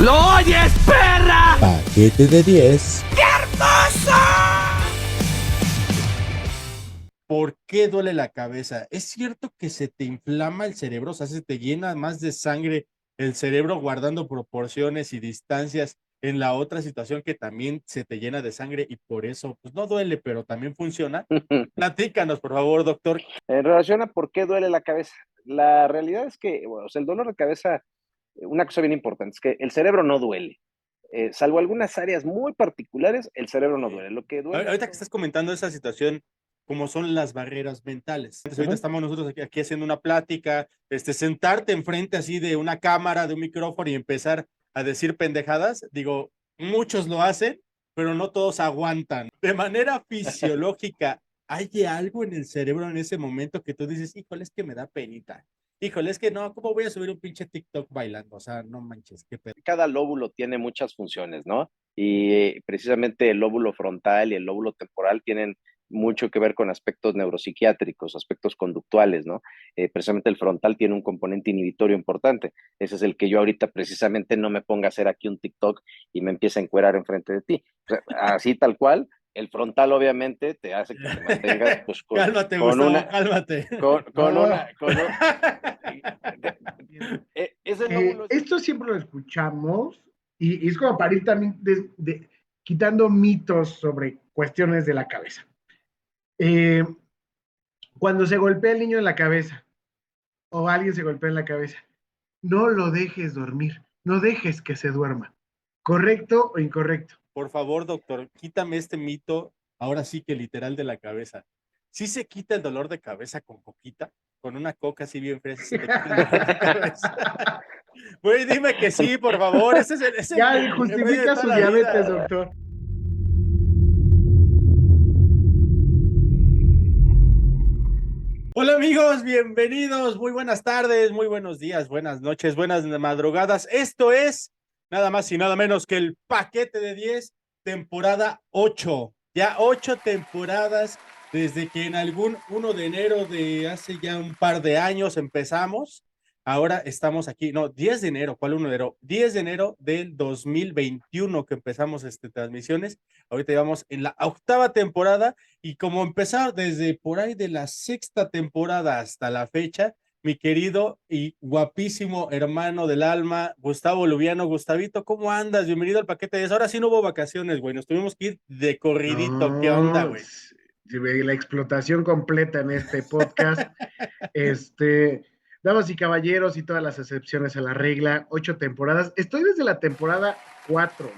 ¿Lo oyes, perra? Paquete de 10. ¡Qué hermoso! ¿Por qué duele la cabeza? ¿Es cierto que se te inflama el cerebro? O sea, se te llena más de sangre el cerebro guardando proporciones y distancias en la otra situación que también se te llena de sangre y por eso, pues no duele, pero también funciona. Platícanos, por favor, doctor. En relación a por qué duele la cabeza, la realidad es que, bueno, o sea, el dolor de cabeza, una cosa bien importante es que el cerebro no duele. Salvo algunas áreas muy particulares, el cerebro no duele. Lo que duele. Ahorita que estás comentando esa situación, ¿cómo son las barreras mentales? Entonces, ahorita estamos nosotros aquí haciendo una plática, sentarte enfrente así de una cámara, de un micrófono y empezar a decir pendejadas. Digo, muchos lo hacen, pero no todos aguantan. De manera fisiológica, ¿hay algo en el cerebro en ese momento que tú dices, híjole, es que me da penita? Híjole, es que no, ¿cómo voy a subir un pinche TikTok bailando? O sea, no manches, qué pedo. Cada lóbulo tiene muchas funciones, ¿no? Y precisamente el lóbulo frontal y el lóbulo temporal tienen mucho que ver con aspectos neuropsiquiátricos, aspectos conductuales, ¿no? Precisamente el frontal tiene un componente inhibitorio importante. Ese es el que yo ahorita precisamente no me ponga a hacer aquí un TikTok y me empiece a encuerar enfrente de ti. O sea, así tal cual, el frontal obviamente te hace que te mantengas pues, Cálmate, Gustavo, cálmate. Ese lóbulo Esto siempre lo escuchamos y es como para ir también quitando mitos sobre cuestiones de la cabeza. Cuando se golpea el niño en la cabeza o alguien se golpea en la cabeza, no lo dejes dormir, no dejes que se duerma. ¿Correcto o incorrecto? Por favor, doctor, quítame este mito, ahora sí que literal de la cabeza. ¿Sí se quita el dolor de cabeza con coquita? Con una coca así bien fría, ¿sí se te quita el dolor de cabeza? Güey, dime que sí, por favor. Ese es Ya el justifica su diabetes, doctor. Hola amigos, bienvenidos, muy buenas tardes, muy buenos días, buenas noches, buenas madrugadas. Esto es nada más y nada menos que el paquete de 10, temporada 8. Ya 8 temporadas desde que en algún 1 de enero de hace ya un par de años empezamos. Ahora estamos aquí, no, 10 de enero, ¿cuál 1 de enero? 10 de enero del 2021 que empezamos transmisiones. Ahorita llevamos en la 8ª temporada y como empezar desde por ahí de la 6ª temporada hasta la fecha, mi querido y guapísimo hermano del alma, Gustavo Lubiano. Gustavito, ¿cómo andas? Bienvenido al paquete de 10. Ahora sí no hubo vacaciones, güey, nos tuvimos que ir de corridito. ¿Qué onda, güey? La explotación completa en este podcast. Damas y caballeros y todas las excepciones a la regla, 8 temporadas. Estoy desde la temporada 4.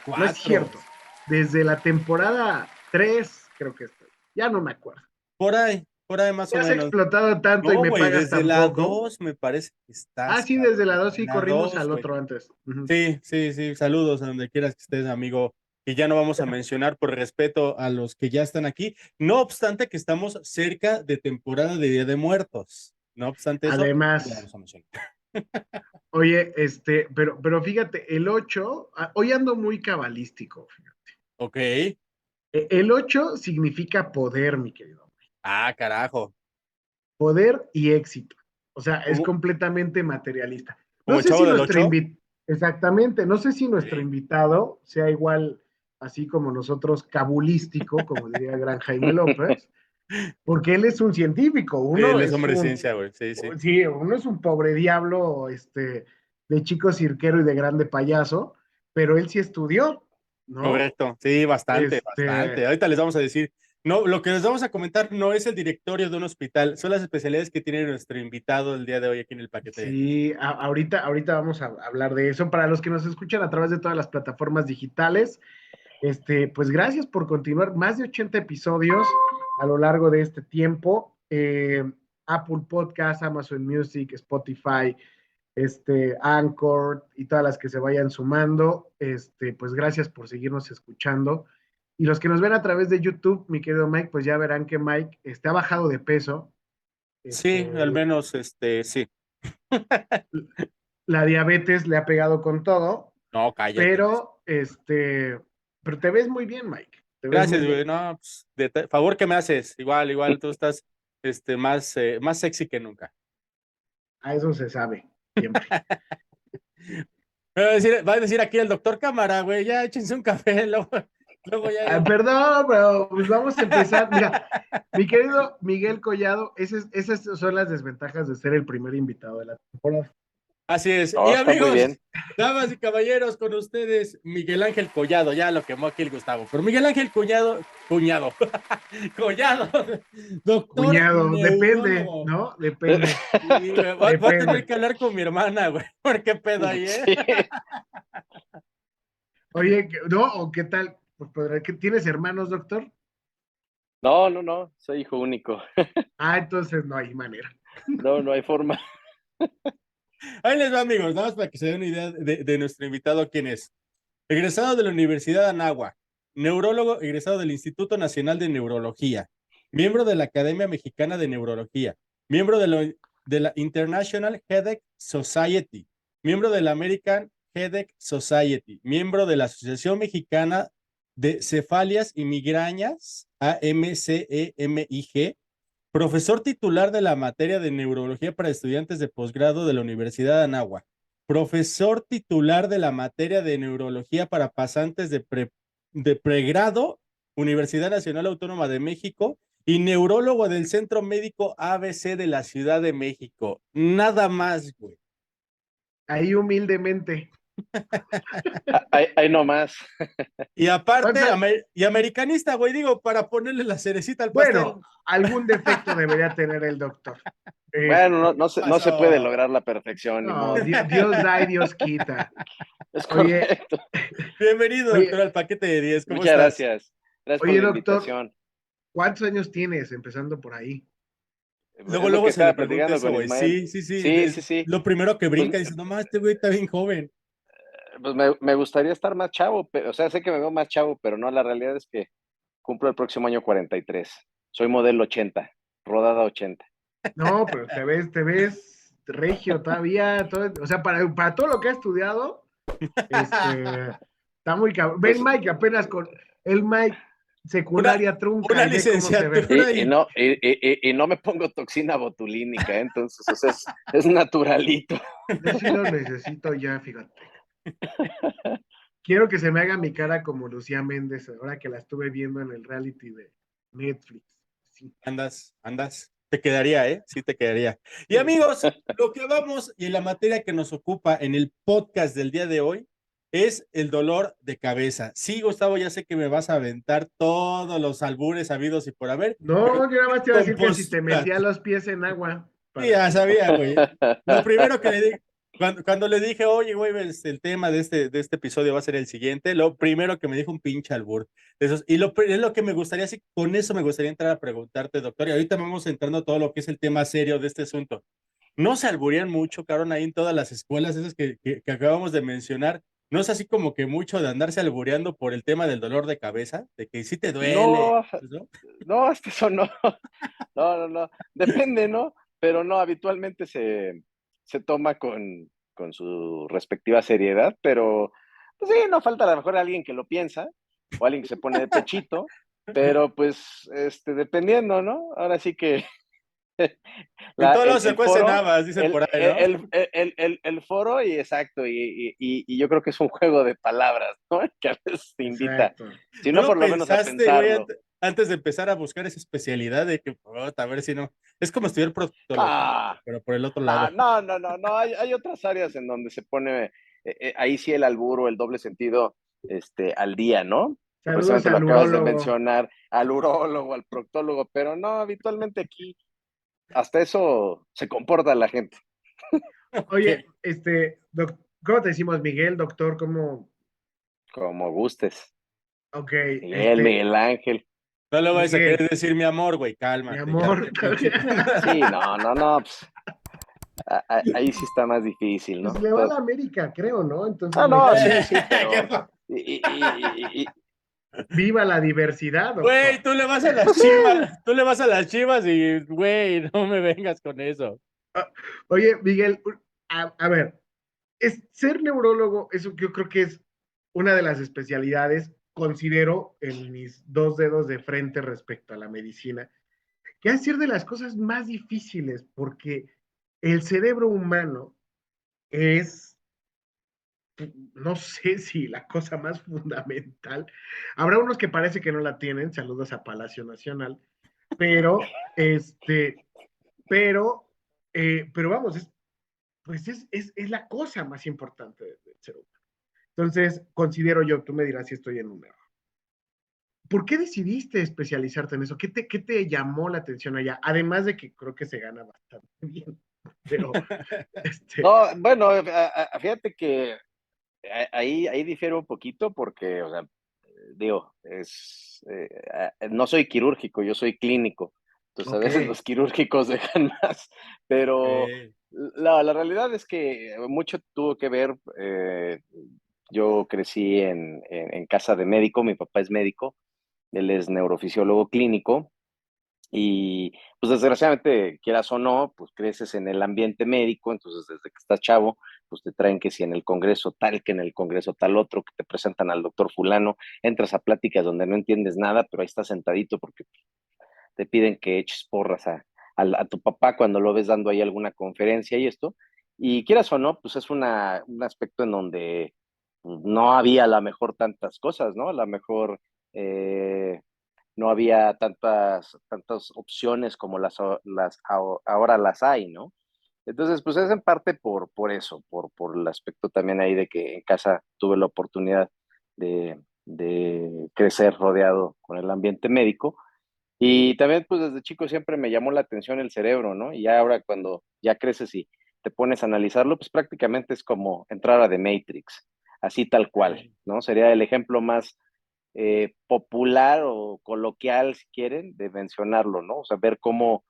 No es cierto. Desde la temporada 3 creo que estoy. Ya no me acuerdo. Por ahí más o menos. Ya has explotado tanto y me pagas desde tan la poco. 2 me parece que estás. Sí, desde la 2 sí, la corrimos 2, al güey. otro antes. Uh-huh. Sí, saludos a donde quieras que estés, amigo, que ya no vamos a mencionar por respeto a los que ya están aquí. No obstante que estamos cerca de temporada de Día de Muertos. No obstante eso, además, ya vamos a mencionar. Oye, pero fíjate, el 8, hoy ando muy cabalístico, fíjate. Ok. El 8 significa poder, mi querido. Carajo. Poder y éxito. O sea, es completamente materialista. ¿Como No el sé Chavo si del nuestro 8? Exactamente, no sé si nuestro invitado sea igual, así como nosotros, cabulístico, como diría el gran Jaime López, porque él es un científico. Uno Él es es hombre de un, ciencia, güey. Sí. Sí, uno es un pobre diablo, de chico cirquero y de grande payaso, pero él sí estudió, ¿no? Correcto, sí, bastante. Ahorita les vamos a decir, no, lo que les vamos a comentar no es el directorio de un hospital, son las especialidades que tiene nuestro invitado el día de hoy aquí en el paquete. Sí, ahorita vamos a hablar de eso. Para los que nos escuchan a través de todas las plataformas digitales, pues gracias por continuar. Más de 80 episodios a lo largo de este tiempo. Apple Podcast, Amazon Music, Spotify, Anchor y todas las que se vayan sumando. Pues gracias por seguirnos escuchando. Y los que nos ven a través de YouTube, mi querido Mike, pues ya verán que Mike ha bajado de peso. Sí, al menos, sí. La diabetes le ha pegado con todo. No, cállate. Pero te ves muy bien, Mike. Gracias, güey. No, pues, favor que me haces. Igual, tú estás, más sexy que nunca. A eso se sabe, siempre. Va a decir aquí el doctor Cámara, güey, ya échense un café, luego ya. Perdón, pero pues vamos a empezar. Mira, mi querido Miguel Collado, esas son las desventajas de ser el primer invitado de la temporada. Así es. No, Y está muy amigos, bien. damas y caballeros, con ustedes, Miguel Ángel Collado, ya lo quemó aquí el Gustavo, pero Miguel Ángel Collado, Collado, doctor Cuñado, depende, neurólogo. ¿no? Depende. Y, güey, voy a tener Depende. que hablar con mi hermana, güey, por qué pedo ahí, Sí. Oye, ¿no? ¿O qué tal? Pues, ¿tienes hermanos, doctor? No, soy hijo único. Entonces no hay manera. No hay forma. Ahí les va, amigos, nada más para que se den una idea de nuestro invitado, quién es. Egresado de la Universidad de Anáhuac, neurólogo egresado del Instituto Nacional de Neurología, miembro de la Academia Mexicana de Neurología, miembro de la International Headache Society, miembro de la American Headache Society, miembro de la Asociación Mexicana de Cefalias y Migrañas, AMCEMIG, profesor titular de la materia de neurología para estudiantes de posgrado de la Universidad de Anáhuac, profesor titular de la materia de neurología para pasantes de pregrado, Universidad Nacional Autónoma de México, y neurólogo del Centro Médico ABC de la Ciudad de México. Nada más, güey. Ahí humildemente. Ahí nomás. Y aparte, ¿Cuántas- y americanista, güey, digo, para ponerle la cerecita al pastel. Bueno, algún defecto debería tener el doctor. Bueno, no se pasó? puede lograr la perfección, ni No, modo. Dios da y Dios quita. Es Oye, correcto. Bienvenido, Oye, doctor, al paquete de 10. ¿Cómo Muchas estás? gracias. Gracias por Oye, la doctor, invitación. ¿cuántos años tienes? Empezando por ahí. Luego, Es lo luego que se le estaba pregunta platicando eso, con güey. Ismael. Sí, sí, sí. Sí. Lo primero que Pues, brinca, dice, no mames, este güey está bien joven. pues me gustaría estar más chavo, o sea, sé que me veo más chavo, pero no, la realidad es que cumplo el próximo año 43. Soy modelo 80, rodada 80. No, pero te ves regio todavía, o sea, para todo lo que ha estudiado, está muy cabrón. Ven, Pues, Mike, apenas con el Mike Una, secundaria trunca una y ve cómo se ve. licenciatura y no me pongo toxina botulínica, ¿eh? Entonces, o sea, es naturalito. Yo sí lo necesito ya, fíjate. Quiero que se me haga mi cara como Lucía Méndez, ahora que la estuve viendo en el reality de Netflix. Sí. Andas. Te quedaría, ¿eh? Sí, te quedaría. Y amigos, lo que vamos y la materia que nos ocupa en el podcast del día de hoy es el dolor de cabeza. Sí, Gustavo, ya sé que me vas a aventar todos los albures habidos y por haber, pero No, yo nada más te iba a decir que si te compostura. metía los pies en agua. Sí, ya sabía, güey. Lo primero que le dije, cuando le dije, oye, güey, el tema de este episodio va a ser el siguiente, lo primero que me dijo un pinche albur. De esos, y es lo que me gustaría, sí, con eso me gustaría entrar a preguntarte, doctor, y ahorita vamos entrando a todo lo que es el tema serio de este asunto. ¿No se alburean mucho, cabrón, ahí en todas las escuelas esas que acabamos de mencionar? ¿No es así como que mucho de andarse albureando por el tema del dolor de cabeza? De que sí te duele, No, ¿no? no, hasta eso no. No. Depende, ¿no? Pero no, habitualmente se toma con su respectiva seriedad, pero pues sí, no falta a lo mejor alguien que lo piensa o alguien que se pone de pechito, pero pues dependiendo, ¿no? Ahora sí que En todos lados se el cuecen foro, habas, dicen por ahí, ¿no? el foro y exacto, y yo creo que es un juego de palabras, ¿no? Que a veces te invita, Exacto. si ¿No no lo por lo menos a pensaste, güey, pensarlo. antes de empezar a buscar esa especialidad de que, puta, a ver si no? Es como estudiar proctología, Ah, pero por el otro lado. no, hay otras áreas en donde se pone, ahí sí el albur o el doble sentido, al día, ¿no? Que Saludos precisamente lo al acabas de urólogo. mencionar, al urólogo, al proctólogo, pero no, habitualmente aquí hasta eso se comporta la gente. Oye, ¿cómo te decimos, Miguel, doctor? ¿Cómo? Como gustes. Ok, Miguel Ángel. No lo vais a Miguel, querer decir mi amor, güey, mi cálmate, ya amor. te pinche. Sí, no, pues, ahí sí está más difícil, Pues ¿no? le va a la América, creo, ¿no? Entonces Ah, no hay no, pedo. sí, pero... ¿Qué Viva la diversidad, doctor. Güey, tú le vas a las Chivas, tú le vas a las Chivas y, güey, no me vengas con eso. Oye, Miguel, a ver, ser neurólogo, eso yo creo que es una de las especialidades, considero en mis dos dedos de frente respecto a la medicina, que ha de ser de las cosas más difíciles, porque el cerebro humano es no sé si la cosa más fundamental, habrá unos que parece que no la tienen, saludos a Palacio Nacional, pero, pero, pero vamos, pues es la cosa más importante del ser humano. Entonces, considero yo, tú me dirás si estoy en un error. ¿Por qué decidiste especializarte en eso? ¿Qué te llamó la atención allá? Además de que creo que se gana bastante bien, pero, No, bueno, fíjate que ahí difiere un poquito porque, o sea, digo, no soy quirúrgico, yo soy clínico. Entonces a ok, veces los quirúrgicos dejan más, pero Ok. la realidad es que mucho tuvo que ver, yo crecí en casa de médico, mi papá es médico, él es neurofisiólogo clínico, y pues desgraciadamente, quieras o no, pues creces en el ambiente médico, entonces desde que estás chavo, pues te traen que si en el congreso tal, que en el congreso tal otro, que te presentan al doctor fulano, entras a pláticas donde no entiendes nada, pero ahí estás sentadito porque te piden que eches porras a tu papá cuando lo ves dando ahí alguna conferencia y esto. Y quieras o no, pues es un aspecto en donde pues, no había a lo mejor tantas cosas, ¿no? A lo mejor eh, no había tantas opciones como ahora las hay, ¿no? Entonces, pues es en parte por eso, por el aspecto también ahí de que en casa tuve la oportunidad de crecer rodeado con el ambiente médico. Y también, pues desde chico siempre me llamó la atención el cerebro, ¿no? Y ya ahora cuando ya creces y te pones a analizarlo, pues prácticamente es como entrar a The Matrix, así tal cual, ¿no? Sería el ejemplo más popular o coloquial, si quieren, de mencionarlo, ¿no? O sea, ver cómo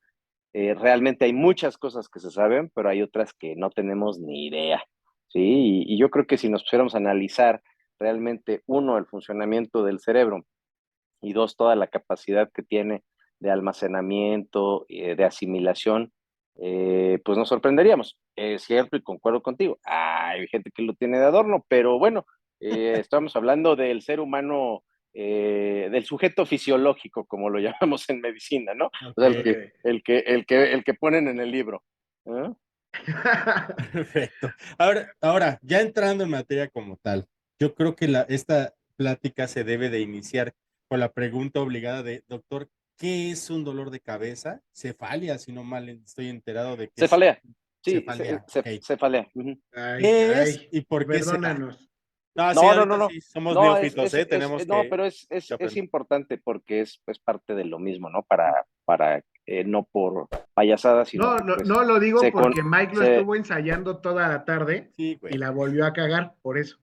realmente hay muchas cosas que se saben, pero hay otras que no tenemos ni idea, ¿sí? Y yo creo que si nos pusiéramos a analizar realmente, uno, el funcionamiento del cerebro y dos, toda la capacidad que tiene de almacenamiento, de asimilación, pues nos sorprenderíamos. Es cierto y concuerdo contigo. Hay gente que lo tiene de adorno, pero bueno, estamos hablando del ser humano, del sujeto fisiológico, como lo llamamos en medicina, ¿no? O sea, Ok. el que ponen en el libro. ¿Eh? Perfecto. Ahora, ya entrando en materia como tal, yo creo que esta plática se debe de iniciar con la pregunta obligada de, doctor, ¿qué es un dolor de cabeza? Cefalia, si no mal estoy enterado de que es Cefalea. Sí, cefalea. Ok. cefalea. Ujú. ay, ¿Qué es ay, y por qué se da? perdónanos. No, sí, No, no, no, ahorita no. sí, somos No, neófitos, ¿eh? Tenemos no, que pero es aprender. importante porque es parte de lo mismo, ¿no? Para no por payasadas, sino No, que no, pues no lo digo se con, porque Mike lo se, estuvo ensayando toda la tarde Sí, y güey. la volvió a cagar, por eso.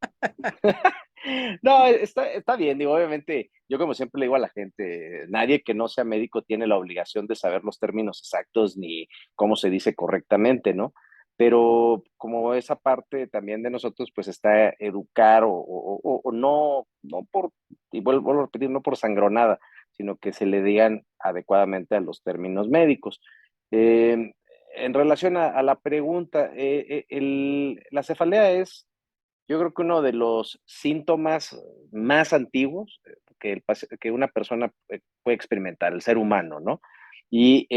No, está bien, digo, obviamente, yo como siempre le digo a la gente, nadie que no sea médico tiene la obligación de saber los términos exactos ni cómo se dice correctamente, ¿no? Pero como esa parte también de nosotros, pues está educar o no, no por, y vuelvo a repetir, no por sangronada, sino que se le digan adecuadamente a los términos médicos. Eh, en relación a la pregunta, la cefalea es yo creo que uno de los síntomas más antiguos que una persona puede experimentar, el ser humano, ¿no? Y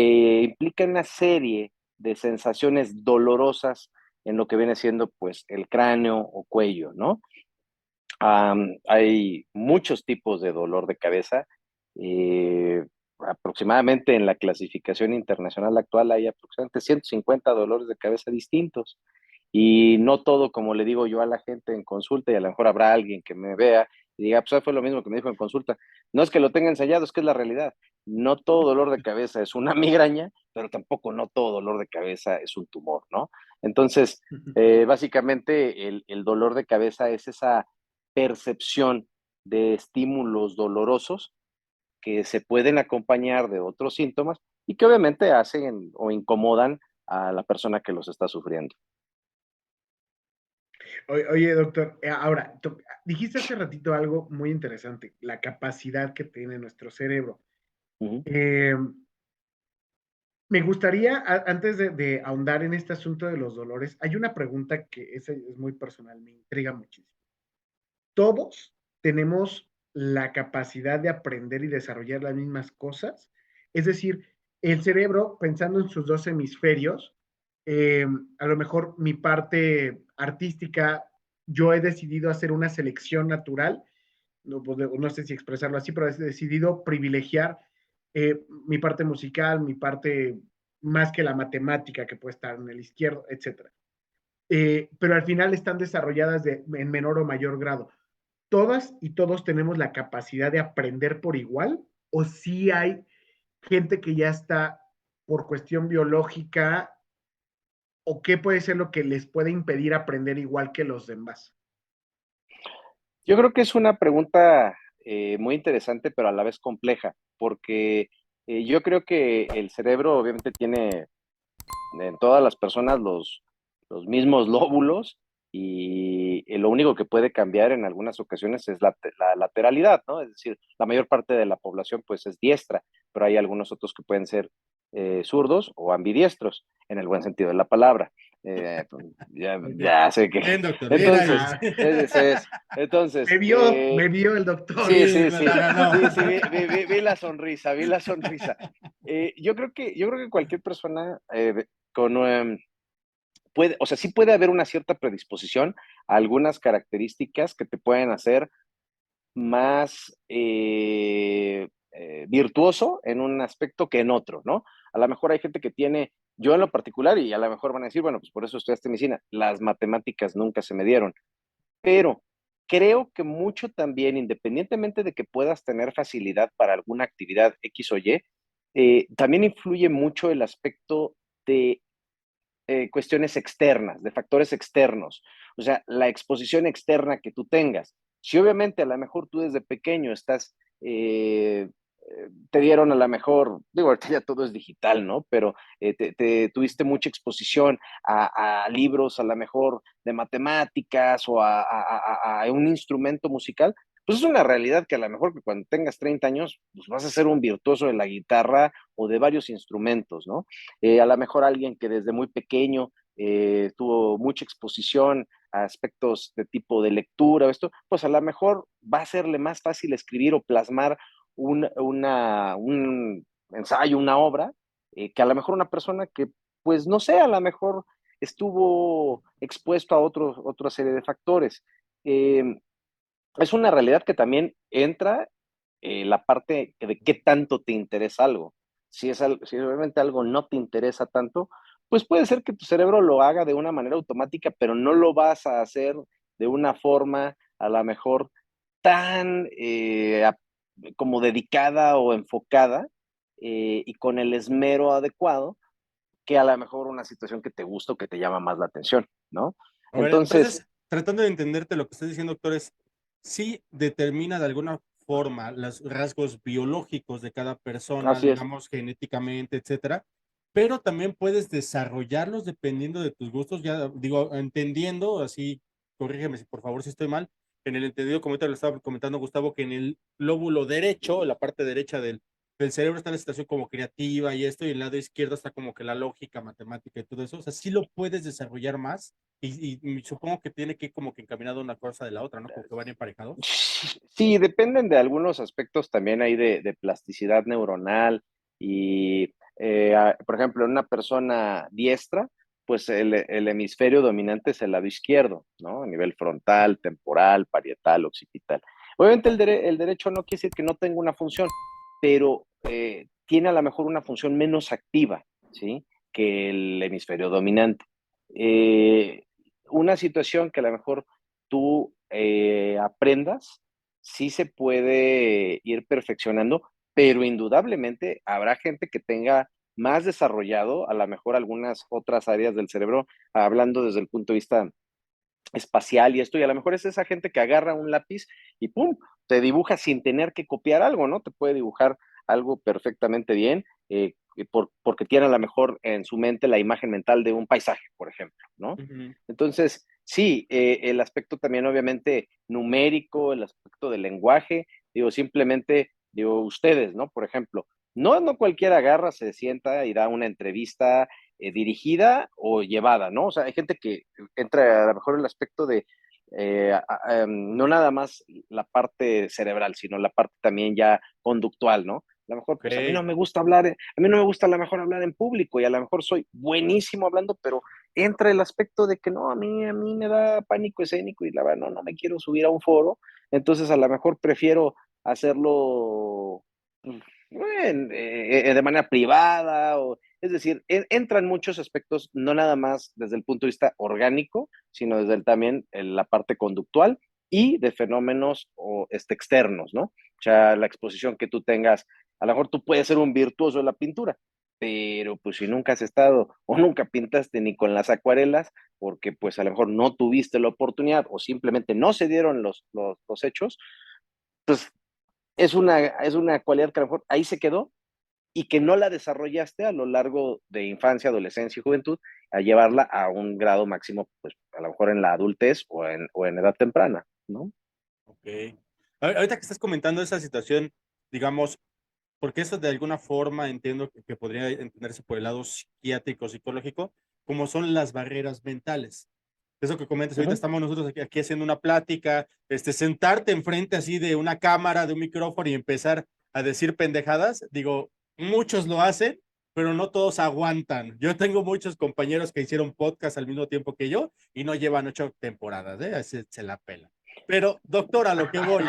implica una serie de sensaciones dolorosas en lo que viene siendo, pues, el cráneo o cuello, ¿no? Hay muchos tipos de dolor de cabeza. Aproximadamente en la clasificación internacional actual hay aproximadamente 150 dolores de cabeza distintos. Y no todo, como le digo yo a la gente en consulta, y a lo mejor habrá alguien que me vea y diga, pues fue lo mismo que me dijo en consulta. No es que lo tenga ensayado, es que es la realidad. No todo dolor de cabeza es una migraña, pero tampoco no todo dolor de cabeza es un tumor, ¿no? Entonces, básicamente el dolor de cabeza es esa percepción de estímulos dolorosos que se pueden acompañar de otros síntomas y que obviamente hacen o incomodan a la persona que los está sufriendo. Oye, doctor, ahora, dijiste hace ratito algo muy interesante, la capacidad que tiene nuestro cerebro. Uh -huh. Eh, Me gustaría, antes de ahondar en este asunto de los dolores, hay una pregunta que es muy personal, me intriga muchísimo. Todos tenemos la capacidad de aprender y desarrollar las mismas cosas. Es decir, el cerebro, pensando en sus dos hemisferios, a lo mejor mi parte artística yo he decidido hacer una selección natural, no sé si expresarlo así, pero he decidido privilegiar mi parte musical, mi parte más que la matemática que puede estar en el izquierdo, etcétera. Pero al final están desarrolladas en menor o mayor grado. ¿Todas y todos tenemos la capacidad de aprender por igual? ¿O sí hay gente que ya está por cuestión biológica? ¿O qué puede ser lo que les puede impedir aprender igual que los demás? Yo creo que es una pregunta muy interesante, pero a la vez compleja, porque yo creo que el cerebro obviamente tiene en todas las personas los mismos lóbulos y lo único que puede cambiar en algunas ocasiones es la lateralidad, ¿no? Es decir, la mayor parte de la población pues es diestra, pero hay algunos otros que pueden ser zurdos o ambidiestros, en el buen sentido de la palabra. Ya sé que. Bien, doctor, bien ahí. Entonces, entonces, Me vio el doctor. sí, Sí, sí, me sí, la ganó. sí, sí, vi la sonrisa, vi la sonrisa. Yo creo que cualquier persona con puede, o sea, sí puede haber una cierta predisposición a algunas características que te pueden hacer más virtuoso en un aspecto que en otro, ¿no? A lo mejor hay gente que tiene, yo en lo particular, y a lo mejor van a decir, bueno, pues por eso estudiaste medicina, las matemáticas nunca se me dieron, pero creo que mucho también, independientemente de que puedas tener facilidad para alguna actividad X o Y, también influye mucho el aspecto de cuestiones externas, de factores externos, o sea, la exposición externa que tú tengas. Si obviamente a lo mejor tú desde pequeño estás, te dieron a lo mejor, digo, ahorita ya todo es digital, ¿no? Pero te tuviste mucha exposición a libros a lo mejor de matemáticas o a un instrumento musical, pues es una realidad que a lo mejor que cuando tengas 30 años, pues vas a ser un virtuoso de la guitarra o de varios instrumentos, ¿no? A lo mejor alguien que desde muy pequeño tuvo mucha exposición a aspectos de tipo de lectura o esto, pues a lo mejor va a serle más fácil escribir o plasmar un ensayo, una obra, que a lo mejor una persona que, pues no sé, a lo mejor estuvo expuesto a otra serie de factores. Eh, es una realidad que también entra la parte de qué tanto te interesa algo. Si obviamente algo no te interesa tanto, pues puede ser que tu cerebro lo haga de una manera automática, pero no lo vas a hacer de una forma a lo mejor tan como dedicada o enfocada y con el esmero adecuado que a lo mejor una situación que te gusta o que te llama más la atención, ¿no? A ver, Entonces, entonces, tratando de entenderte lo que estás diciendo, doctor, es sí determina de alguna forma los rasgos biológicos de cada persona, así es. digamos, genéticamente, etcétera, pero también puedes desarrollarlos dependiendo de tus gustos, ya digo, entendiendo, así, corrígeme si por favor si estoy mal, en el entendido, como ahorita lo estaba comentando Gustavo, que en el lóbulo derecho, la parte derecha del cerebro está la situación como creativa y esto, y el lado izquierdo está como que la lógica, matemática y todo eso, o sea, sí lo puedes desarrollar más y supongo que tiene que ir como que encaminado una cosa de la otra, ¿no? Como que van emparejados. Sí, dependen de algunos aspectos también ahí de plasticidad neuronal y, por ejemplo, en una persona diestra, pues el hemisferio dominante es el lado izquierdo, ¿no? A nivel frontal, temporal, parietal, occipital. Obviamente el derecho no quiere decir que no tenga una función, pero tiene a lo mejor una función menos activa, ¿sí? Que el hemisferio dominante. Eh, una situación que a lo mejor tú aprendas, sí se puede ir perfeccionando, pero indudablemente habrá gente que tenga más desarrollado a lo mejor algunas otras áreas del cerebro, hablando desde el punto de vista espacial y esto, y a lo mejor es esa gente que agarra un lápiz y ¡pum! Te dibuja sin tener que copiar algo, ¿no? Te puede dibujar algo perfectamente bien, porque tiene a lo mejor en su mente la imagen mental de un paisaje, por ejemplo, ¿no? Ujú. Entonces, sí, el aspecto también obviamente numérico, el aspecto del lenguaje, digo, simplemente, digo, ustedes, ¿no? Por ejemplo, no cualquiera agarra, se sienta y da una entrevista dirigida o llevada, ¿no? O sea, hay gente que entra a lo mejor el aspecto de no nada más la parte cerebral, sino la parte también ya conductual, ¿no? A lo mejor, Ok. pues a mí no me gusta hablar, a mí no me gusta a lo mejor hablar en público y a lo mejor soy buenísimo hablando, pero entra el aspecto de que no, a mí me da pánico escénico y la verdad no me quiero subir a un foro, entonces a lo mejor prefiero hacerlo pues, de manera privada, o, es decir, entran muchos aspectos, no nada más desde el punto de vista orgánico, sino desde también la parte conductual y de fenómenos externos, ¿no? O sea, la exposición que tú tengas, a lo mejor tú puedes ser un virtuoso de la pintura, pero pues si nunca has estado o nunca pintaste ni con las acuarelas, porque pues a lo mejor no tuviste la oportunidad o simplemente no se dieron los hechos, pues es una cualidad que a lo mejor ahí se quedó y que no la desarrollaste a lo largo de infancia, adolescencia y juventud, a llevarla a un grado máximo, pues a lo mejor en la adultez o en edad temprana, ¿no? Ok. Ahorita que estás comentando esa situación, digamos, porque eso de alguna forma entiendo que podría entenderse por el lado psiquiátrico, psicológico, como son las barreras mentales. Eso que comentas, ahorita Ujú. estamos nosotros aquí haciendo una plática, sentarte enfrente así de una cámara, de un micrófono y empezar a decir pendejadas, digo, muchos lo hacen, pero no todos aguantan. Yo tengo muchos compañeros que hicieron podcast al mismo tiempo que yo y no llevan 8 temporadas, ¿eh? Se la pela. Pero, doctor, a lo que voy,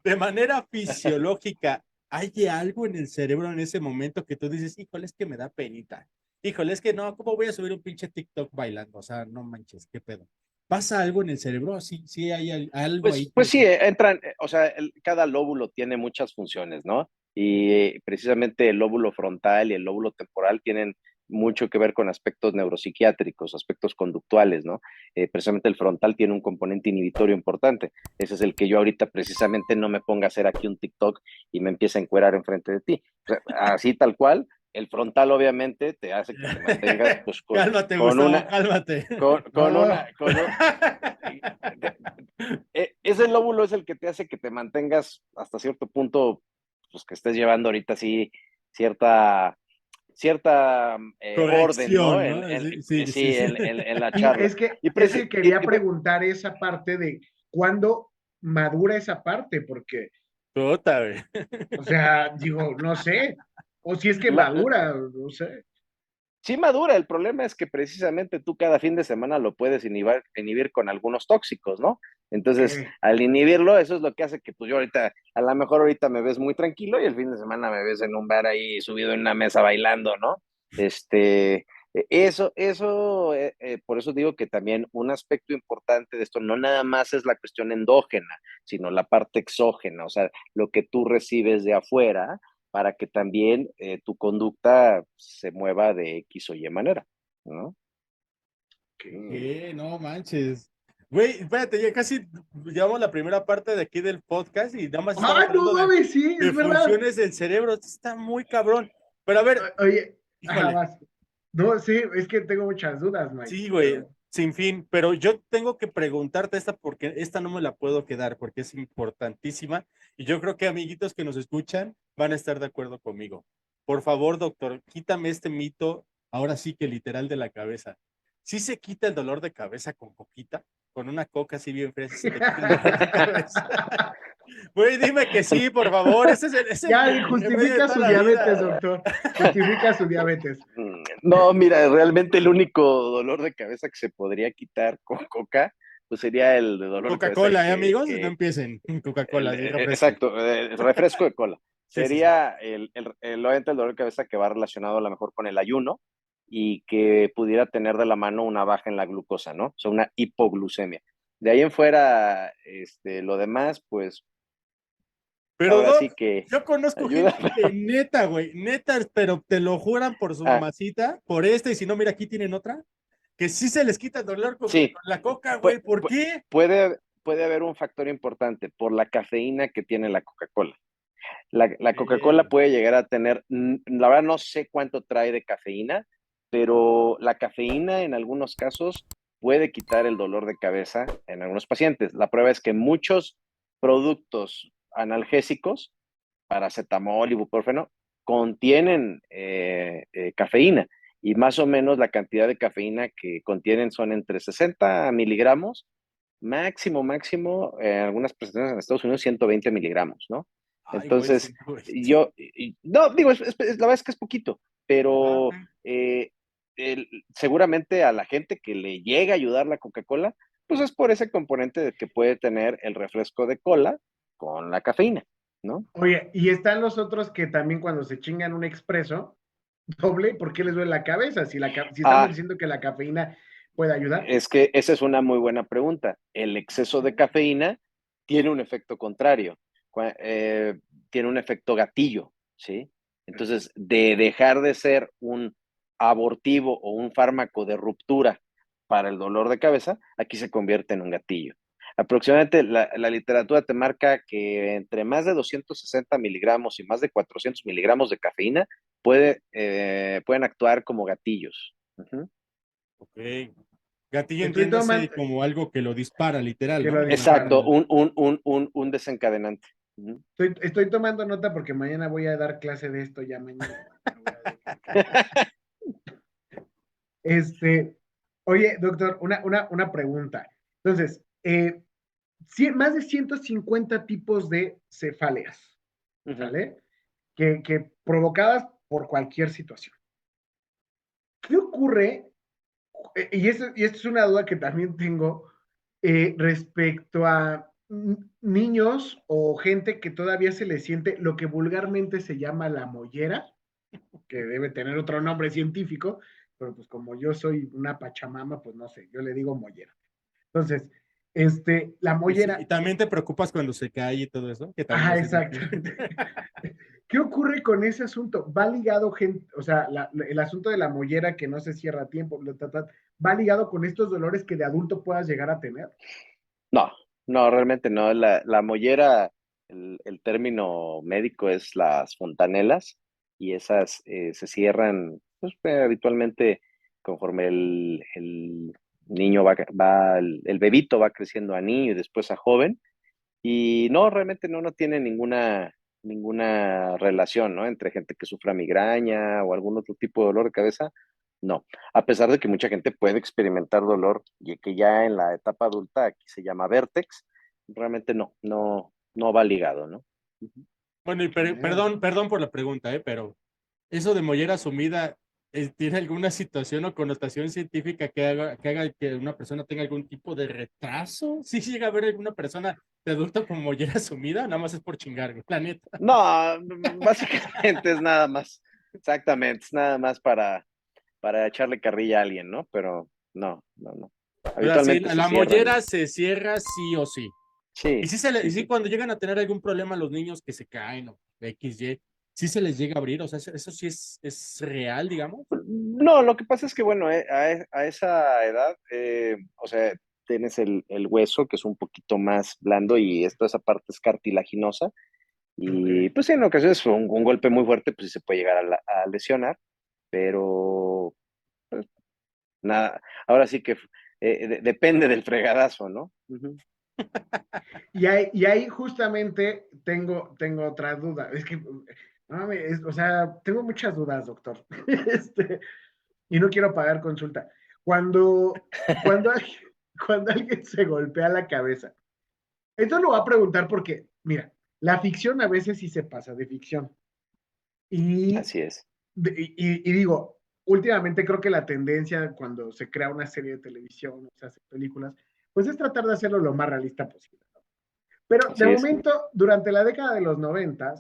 de manera fisiológica, ¿hay algo en el cerebro en ese momento que tú dices, híjole, es que me da penita? Híjole, es que no, ¿cómo voy a subir un pinche TikTok bailando? O sea, no manches, qué pedo. ¿Pasa algo en el cerebro? Sí, sí hay algo ahí Pues sí, entran, o sea, cada lóbulo tiene muchas funciones, ¿no? Y precisamente el lóbulo frontal y el lóbulo temporal tienen mucho que ver con aspectos neuropsiquiátricos, aspectos conductuales, ¿no? Precisamente el frontal tiene un componente inhibitorio importante. Ese es el que yo ahorita precisamente no me ponga a hacer aquí un TikTok y me empiece a encuerar enfrente de ti. O sea, así tal cual, el frontal obviamente te hace que te mantengas pues Cálmate, con Gustavo, una, cálmate. con No. una, ese lóbulo es el que te hace que te mantengas hasta cierto punto, pues que estés llevando ahorita sí cierta, cierta orden, ¿no? Corrección, ¿no? Sí, sí, sí, Sí, sí. en la Sí, charla. Y, es que quería preguntar esa parte de cuándo madura esa parte, porque, Puta, güey. o sea, digo, no sé, o si es que la, madura, no sé. sí madura, el problema es que precisamente tú cada fin de semana lo puedes inhibir con algunos tóxicos, ¿no? Ok. Entonces, al inhibirlo, eso es lo que hace que pues yo ahorita, a lo mejor ahorita me ves muy tranquilo y el fin de semana me ves en un bar ahí subido en una mesa bailando, ¿no? Por eso digo que también un aspecto importante de esto no nada más es la cuestión endógena, sino la parte exógena, o sea, lo que tú recibes de afuera para que también tu conducta se mueva de X o Y manera, ¿no? ¿Qué? No manches. Güey, espérate, ya casi llevamos la primera parte de aquí del podcast y nada más estamos ¡Ah, no hablando mames! Sí, es de verdad. funciones del cerebro. Esto está muy cabrón. Pero a ver, Oye, ajá, híjole, vas. No, sí, es que tengo muchas dudas, Mike, sí, güey, pero sin fin. Pero yo tengo que preguntarte esta porque esta no me la puedo quedar porque es importantísima y yo creo que amiguitos que nos escuchan van a estar de acuerdo conmigo. Por favor, doctor, quítame este mito, ahora sí que literal de la cabeza. ¿Sí se quita el dolor de cabeza con coquita? Con una coca así bien fresca, ¿sí te quita el dolor de cabeza? Güey, dime que sí, por favor. Ese es ya mi remedio de justifica toda su la diabetes, vida. doctor. Justifica su diabetes. No, mira, realmente el único dolor de cabeza que se podría quitar con coca, pues sería el de dolor de cabeza Coca-Cola, ¿eh, amigos? No empiecen. Coca-Cola, sí, refresco. exacto, refresco de cola. Sí, sí, sí. Sería obviamente el dolor de cabeza que va relacionado a lo mejor con el ayuno y que pudiera tener de la mano una baja en la glucosa, ¿no? O sea, una hipoglucemia. De ahí en fuera, lo demás, pues Pero, ahora Doc, sí que yo conozco ayuda. gente que neta, güey, neta, pero te lo juran por su Ah, mamacita, por esta, y si no, mira, aquí tienen otra, que sí se les quita el dolor sí, con la coca, pu- güey. ¿Por pu- qué? puede haber un factor importante por la cafeína que tiene la Coca-Cola. La Coca-Cola Eh, puede llegar a tener, la verdad no sé cuánto trae de cafeína, pero la cafeína en algunos casos puede quitar el dolor de cabeza en algunos pacientes. La prueba es que muchos productos analgésicos, paracetamol, ibuprofeno, contienen cafeína y más o menos la cantidad de cafeína que contienen son entre 60 miligramos, máximo, en algunas presentaciones en Estados Unidos 120 miligramos, ¿no? Ay, güey, Entonces, siento esto. no, digo, la verdad es que es poquito, Ah, ok. pero seguramente a la gente que le llega a ayudar la Coca-Cola, pues es por ese componente de que puede tener el refresco de cola con la cafeína, ¿no? Oye, y están los otros que también cuando se chingan un expreso doble, ¿por qué les duele la cabeza? Si estamos Ah, diciendo que la cafeína puede ayudar. es que esa es una muy buena pregunta. El exceso de cafeína tiene un efecto contrario, tiene un efecto gatillo, ¿sí? Entonces, de dejar de ser un abortivo o un fármaco de ruptura para el dolor de cabeza, aquí se convierte en un gatillo. Aproximadamente la literatura te marca que entre más de 260 miligramos y más de 400 miligramos de cafeína pueden actuar como gatillos. Uh-huh. Ok. Gatillo, Estoy entiéndase tomando, como algo que lo dispara, literal, que ¿no? lo Una dispara. Exacto, forma. un desencadenante. Uh-huh. Estoy tomando nota porque mañana voy a dar clase de esto ya mañana. Este, oye, doctor, una pregunta. Entonces, más de 150 tipos de cefaleas, Uh-huh. ¿sale? Que provocadas por cualquier situación. ¿Qué ocurre? Y esto es una duda que también tengo respecto a niños o gente que todavía se le siente lo que vulgarmente se llama la mollera, que debe tener otro nombre científico, pero pues como yo soy una pachamama, pues no sé, yo le digo mollera. Entonces, la Y mollera, también te preocupas cuando se cae y todo eso, que también ajá, así de exacto. que... ¿Qué ocurre con ese asunto? Va ligado, gente, o sea, el asunto de la mollera que no se cierra a tiempo, va ligado con estos dolores que de adulto puedas llegar a tener. No, no, realmente no. La mollera, el término médico es las fontanelas y esas se cierran pues, habitualmente conforme el niño el bebito va creciendo a niño y después a joven. Y no, realmente no tiene ninguna relación, ¿no? Entre gente que sufra migraña o algún otro tipo de dolor de cabeza, no. A pesar de que mucha gente puede experimentar dolor y que ya en la etapa adulta aquí se llama vértex, realmente no va ligado, ¿no? Ujú. Bueno, y perdón por la pregunta, pero eso de mollera sumida, ¿tiene alguna situación o connotación científica que haga que una persona tenga algún tipo de retraso? ¿Sí llega a haber alguna persona de adulto con mollera sumida? Nada más es por chingar, la neta. No, básicamente es nada más, exactamente, es nada más para echarle carrilla a alguien, ¿no? Pero no. O sea, sí, Habitualmente se la cierran. mollera se cierra sí o sí. Y Sí, sí, sí, sí. cuando llegan a tener algún problema los niños que se caen o XY, sí se les llega a abrir, o sea, eso sí es real, digamos. No, lo que pasa es que, bueno, a esa edad, o sea, tienes el hueso que es un poquito más blando y esa parte es cartilaginosa. Ok. Y pues sí, en ocasiones un golpe muy fuerte, pues sí se puede llegar a lesionar, pero pues, nada, ahora sí que depende del fregadazo, ¿no? Ujú. Y ahí justamente tengo otra duda. Es que, no, o sea, tengo muchas dudas, doctor. Este, y no quiero pagar consulta. Cuando, cuando, alguien, cuando alguien se golpea la cabeza, esto lo voy a preguntar porque, mira, la ficción a veces sí se pasa de ficción. Y, Así es. y digo, últimamente creo que la tendencia cuando se crea una serie de televisión, o se hace películas, pues es tratar de hacerlo lo más realista posible. Pero de Así es. momento, durante la década de los 90,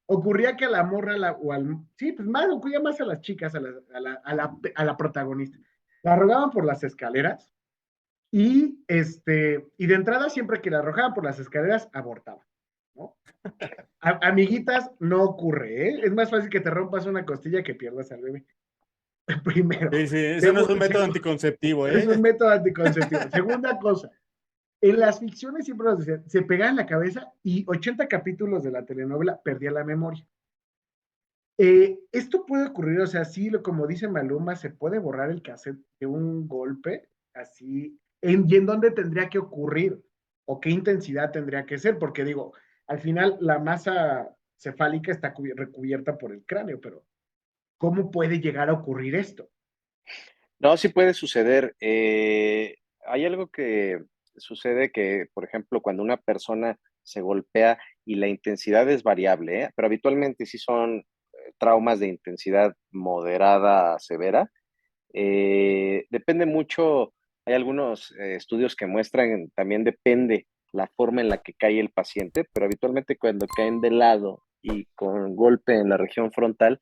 ocurría que a la morra, sí, pues más, ocurría más a las chicas, a la protagonista. La arrojaban por las escaleras y de entrada siempre que la arrojaban por las escaleras, abortaban, ¿no? Amiguitas, no ocurre, ¿eh? Es más fácil que te rompas una costilla que pierdas al bebé. Primero. Sí, sí, eso no es un método anticonceptivo, Es un ¿eh? método anticonceptivo. Segunda cosa, en las ficciones siempre nos decían, se pegaba en la cabeza y 80 capítulos de la telenovela perdía la memoria. Esto puede ocurrir, o sea, sí, como dice Maluma, se puede borrar el cassette de un golpe, así, y en dónde tendría que ocurrir, o qué intensidad tendría que ser, porque digo, al final la masa cefálica está recubierta por el cráneo, pero ¿cómo puede llegar a ocurrir esto? No, sí puede suceder. Hay algo que sucede que, por ejemplo, cuando una persona se golpea y la intensidad es variable, ¿eh? Pero habitualmente sí son traumas de intensidad moderada a severa. Depende mucho, hay algunos estudios que muestran, también depende la forma en la que cae el paciente, pero habitualmente cuando caen de lado y con golpe en la región frontal,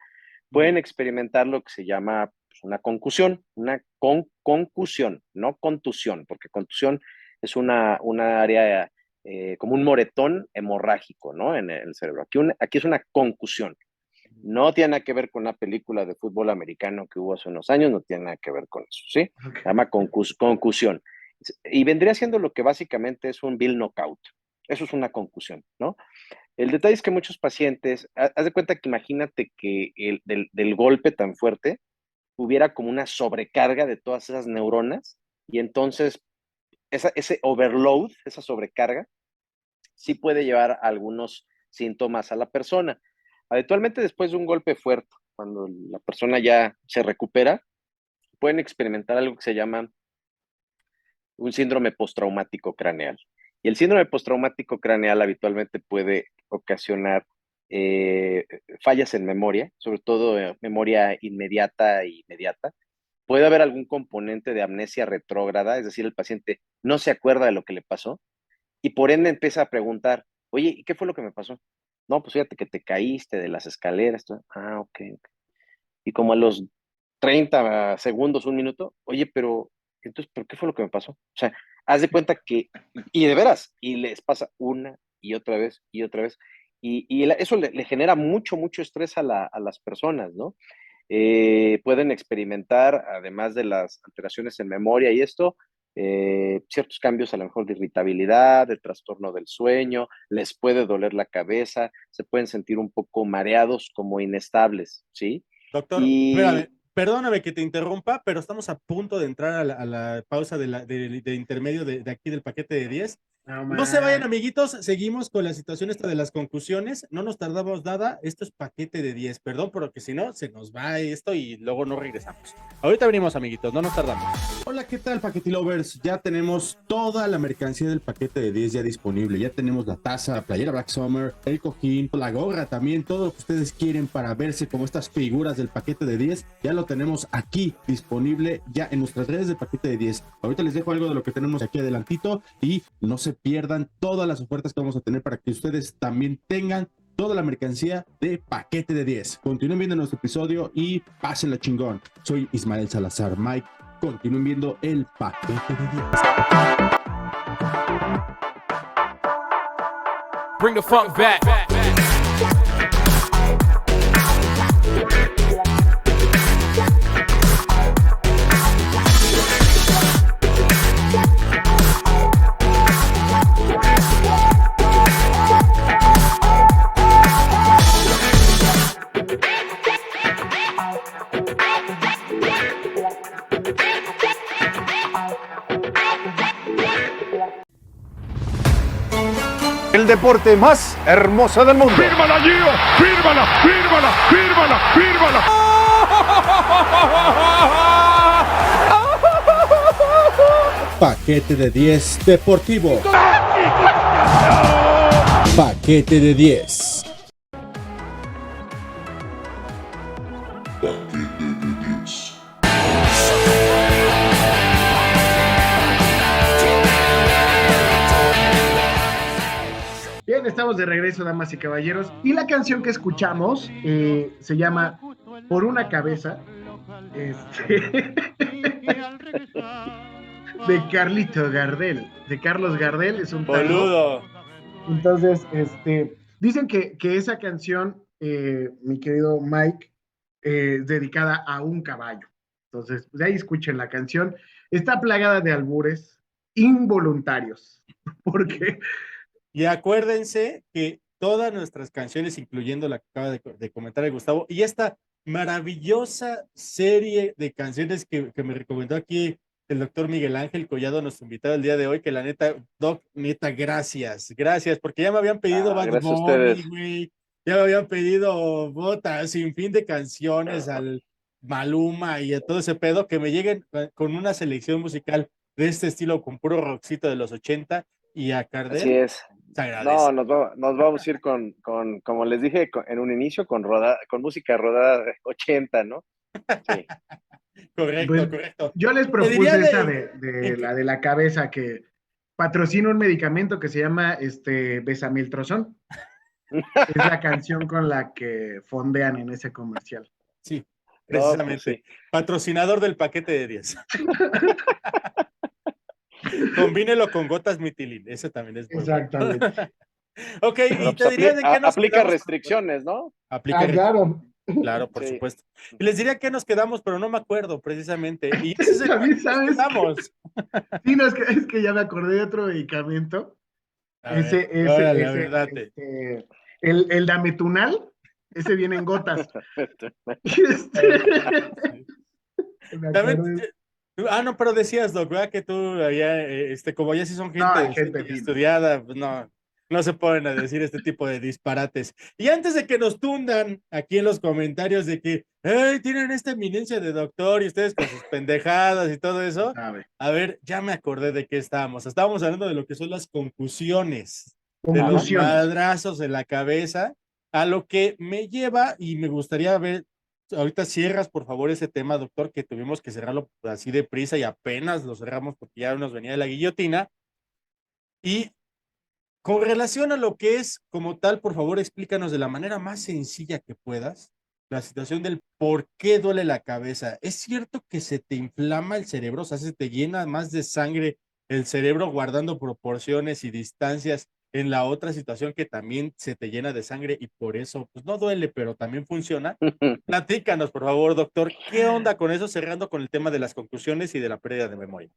pueden experimentar lo que se llama pues, una concusión, concusión, no contusión, porque contusión es una área como un moretón hemorrágico, ¿no? En el cerebro. Aquí es una concusión. No tiene nada que ver con una película de fútbol americano que hubo hace unos años, no tiene nada que ver con eso, ¿sí? Okay. Se llama concusión. Y vendría siendo lo que básicamente es un Bill knockout. Eso es una concusión, ¿no? El detalle es que muchos pacientes, haz de cuenta que imagínate que del golpe tan fuerte hubiera como una sobrecarga de todas esas neuronas y entonces ese overload, esa sobrecarga, sí puede llevar a algunos síntomas a la persona. Habitualmente después de un golpe fuerte, cuando la persona ya se recupera, pueden experimentar algo que se llama un síndrome postraumático craneal. Y el síndrome postraumático craneal habitualmente puede ocasionar fallas en memoria, sobre todo memoria inmediata e inmediata. Puede haber algún componente de amnesia retrógrada, es decir, el paciente no se acuerda de lo que le pasó y por ende empieza a preguntar, oye, ¿y qué fue lo que me pasó? No, pues fíjate que te caíste de las escaleras. Ok. Y como a los 30 segundos, un minuto, oye, pero entonces, ¿por qué fue lo que me pasó? O sea, haz de cuenta que, y de veras, y les pasa una y otra vez y otra vez, eso le genera mucho, mucho estrés a las personas, ¿no? Pueden experimentar, además de las alteraciones en memoria y esto, ciertos cambios a lo mejor de irritabilidad, de trastorno del sueño, les puede doler la cabeza, se pueden sentir un poco mareados, como inestables, ¿sí? Doctor, espérame, Y perdóname que te interrumpa, pero estamos a punto de entrar a la pausa de intermedio de aquí del paquete de 10. No se vayan, amiguitos, seguimos con la situación esta de las conclusiones, no nos tardamos nada, esto es paquete de 10, perdón, porque si no, se nos va esto y luego no regresamos. Ahorita venimos, amiguitos, no nos tardamos. Hola, ¿qué tal, Paquetilovers? Ya tenemos toda la mercancía del paquete de 10 ya disponible, ya tenemos la taza, la playera Black Summer, el cojín, la gorra también, todo lo que ustedes quieren para verse como estas figuras del paquete de 10, ya lo tenemos aquí disponible ya en nuestras redes del paquete de 10. Ahorita les dejo algo de lo que tenemos aquí adelantito y no se pierdan todas las ofertas que vamos a tener para que ustedes también tengan toda la mercancía de paquete de 10. Continúen viendo nuestro episodio y pásenla chingón. Soy Ismael Salazar Mike. Continúen viendo el paquete de 10. Bring the funk back. El deporte más hermoso del mundo. ¡Fírmala, Gio! ¡Fírmala! ¡Fírmala! ¡Fírmala! ¡Fírmala! Paquete de 10 deportivo. Paquete de 10. Bien, estamos de regreso, damas y caballeros. Y la canción que escuchamos se llama Por una cabeza. De Carlito Gardel. De Carlos Gardel, es un tango. Boludo. Entonces, dicen que esa canción, mi querido Mike, es dedicada a un caballo. Entonces, pues ahí escuchen la canción. Está plagada de albures involuntarios. Porque Y acuérdense que todas nuestras canciones, incluyendo la que acaba de comentar el Gustavo, y esta maravillosa serie de canciones que me recomendó aquí el doctor Miguel Ángel Collado, nuestro invitado el día de hoy, que la neta, Doc, neta, gracias, porque ya me habían pedido Bad gracias a Bunny, ustedes. güey, ya me habían pedido sin fin de canciones al Maluma y a todo ese pedo, que me lleguen con una selección musical de este estilo, con puro rockcito de los 80 y a Así Cardel. es. Se agradece. No, nos vamos a ir como les dije en un inicio, con música rodada de 80, ¿no? Sí. Pues Correcto. yo les Te diría propuse esa en la de la cabeza que patrocina un medicamento que se llama Besamiltrozón. Es la canción con la que fondean en ese comercial. sí, No, pues precisamente. sí. Patrocinador del paquete de 10. Combínelo con gotas mitilín, ese también es muy bueno. Exactamente. Ok, Pero y pues te diría de qué nos aplica quedamos. restricciones, ¿no? Aplica, Claro. claro, por Sí. supuesto. Y les diría que nos quedamos, pero no me acuerdo precisamente. Y ese es el También nos sabes quedamos. sí, no, es que ya me acordé de otro medicamento. A ver, órale, a ver, date. El dametunal, ese viene en gotas. Sí. Me También, acordé. no, pero decías, Doc, ¿verdad? Que tú allá, como ya sí son No, gente hay decente gente y fina. estudiada, pues no se ponen a decir este tipo de disparates. Y antes de que nos tundan aquí en los comentarios de que, hey, tienen esta eminencia de doctor y ustedes con sus pendejadas y todo eso, Sabe. a ver, ya me acordé de qué estábamos. Estábamos hablando de lo que son las concusiones, de los Ajá. Conclusiones. madrazos en la cabeza, a lo que me lleva y me gustaría ver. Ahorita cierras, por favor, ese tema, doctor, que tuvimos que cerrarlo así de prisa y apenas lo cerramos porque ya nos venía de la guillotina. Y con relación a lo que es como tal, por favor, explícanos de la manera más sencilla que puedas la situación del por qué duele la cabeza. ¿Es cierto que se te inflama el cerebro? O sea, se te llena más de sangre el cerebro guardando proporciones y distancias en la otra situación que también se te llena de sangre y por eso, pues no duele, pero también funciona. Platícanos, por favor, doctor, ¿qué onda con eso? Cerrando con el tema de las conclusiones y de la pérdida de memoria.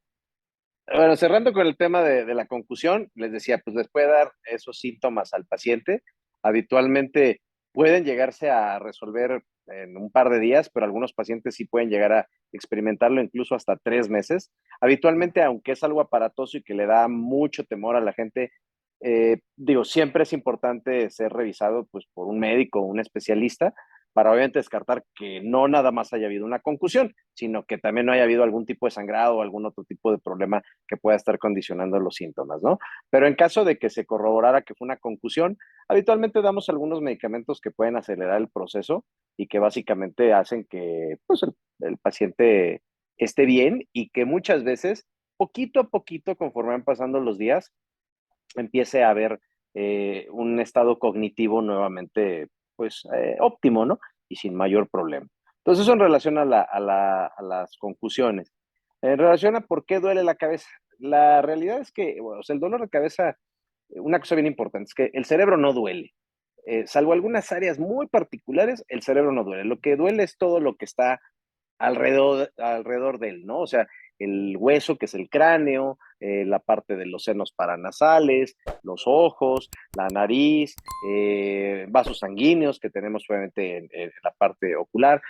Bueno, cerrando con el tema de la concusión, les decía, pues les puede dar esos síntomas al paciente. Habitualmente pueden llegarse a resolver en un par de días, pero algunos pacientes sí pueden llegar a experimentarlo incluso hasta 3 meses. Habitualmente, aunque es algo aparatoso y que le da mucho temor a la gente, digo, siempre es importante ser revisado pues, por un médico o un especialista para obviamente descartar que no nada más haya habido una concusión, sino que también no haya habido algún tipo de sangrado o algún otro tipo de problema que pueda estar condicionando los síntomas, ¿no? Pero en caso de que se corroborara que fue una concusión, habitualmente damos algunos medicamentos que pueden acelerar el proceso y que básicamente hacen que pues, el paciente esté bien y que muchas veces, poquito a poquito, conforme van pasando los días, empiece a haber un estado cognitivo nuevamente pues óptimo, ¿no? Y sin mayor problema. Entonces, eso en relación a las concusiones. En relación a por qué duele la cabeza, la realidad es que, bueno, o sea, el dolor de cabeza, una cosa bien importante, es que el cerebro no duele. Salvo algunas áreas muy particulares, el cerebro no duele. Lo que duele es todo lo que está alrededor de él, ¿no? O sea, el hueso, que es el cráneo, la parte de los senos paranasales, los ojos, la nariz, vasos sanguíneos que tenemos obviamente en la parte ocular,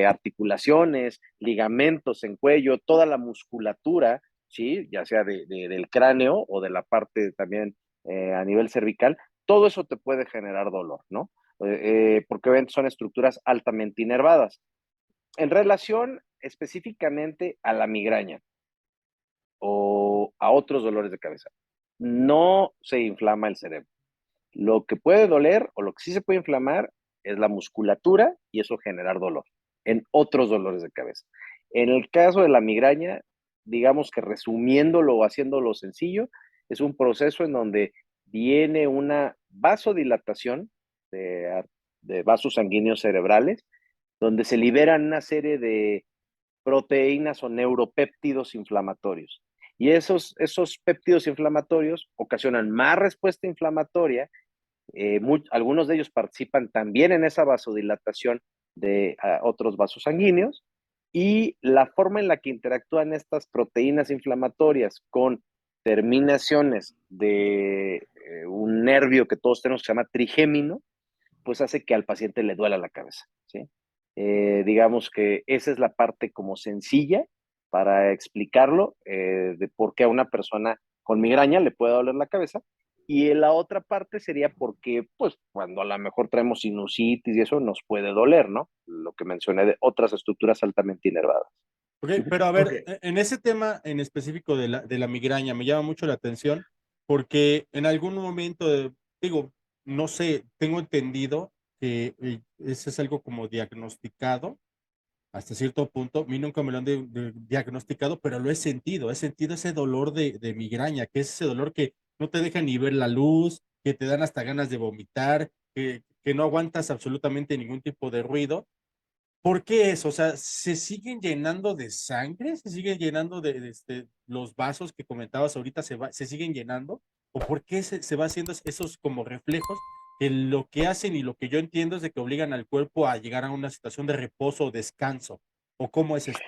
articulaciones, ligamentos en cuello, toda la musculatura, ¿sí? Ya sea del cráneo o de la parte también a nivel cervical, todo eso te puede generar dolor, ¿no? Porque obviamente son estructuras altamente inervadas. En relación específicamente a la migraña o a otros dolores de cabeza, no se inflama el cerebro. Lo que puede doler o lo que sí se puede inflamar es la musculatura y eso generar dolor en otros dolores de cabeza. En el caso de la migraña, digamos que resumiéndolo o haciéndolo sencillo, es un proceso en donde viene una vasodilatación de vasos sanguíneos cerebrales donde se liberan una serie de proteínas o neuropéptidos inflamatorios. Y esos péptidos inflamatorios ocasionan más respuesta inflamatoria. Algunos de ellos participan también en esa vasodilatación de otros vasos sanguíneos. Y la forma en la que interactúan estas proteínas inflamatorias con terminaciones de un nervio que todos tenemos que se llama trigémino, pues hace que al paciente le duela la cabeza, ¿sí? Digamos que esa es la parte como sencilla para explicarlo, de por qué a una persona con migraña le puede doler la cabeza. Y la otra parte sería porque, pues, cuando a lo mejor traemos sinusitis y eso nos puede doler, ¿no? Lo que mencioné de otras estructuras altamente inervadas. Okay, pero a Ok. ver, en ese tema en específico de la migraña, me llama mucho la atención porque en algún momento, digo, no sé, tengo entendido que eso es algo como diagnosticado hasta cierto punto. A mí nunca me lo han diagnosticado, pero lo he sentido ese dolor de migraña, que es ese dolor que no te deja ni ver la luz, que te dan hasta ganas de vomitar, que no aguantas absolutamente ningún tipo de ruido. ¿Por qué eso? O sea, ¿se siguen llenando de sangre? ¿Se siguen llenando los vasos que comentabas ahorita se siguen llenando? ¿O por qué se va haciendo esos como reflejos que lo que hacen y lo que yo entiendo es de que obligan al cuerpo a llegar a una situación de reposo o descanso? ¿O cómo es esto?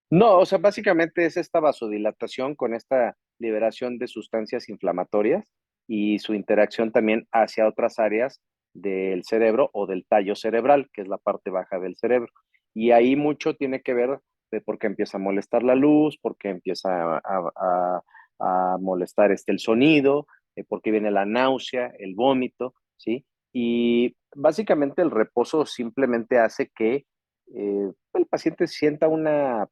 No, o sea, básicamente es esta vasodilatación con esta liberación de sustancias inflamatorias y su interacción también hacia otras áreas del cerebro o del tallo cerebral, que es la parte baja del cerebro. Y ahí mucho tiene que ver de por qué empieza a molestar la luz, por qué empieza a molestar el sonido, por qué viene la náusea, el vómito, ¿sí? Y básicamente el reposo simplemente hace que el paciente sienta una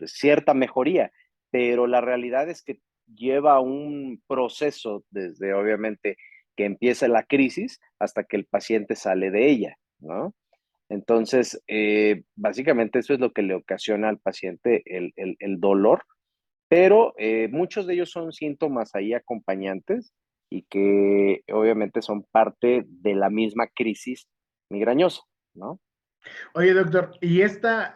cierta mejoría, pero la realidad es que lleva un proceso desde obviamente que empieza la crisis hasta que el paciente sale de ella, ¿no? Entonces, básicamente eso es lo que le ocasiona al paciente el dolor, pero muchos de ellos son síntomas ahí acompañantes y que obviamente son parte de la misma crisis migrañosa, ¿no? Oye, doctor, y esta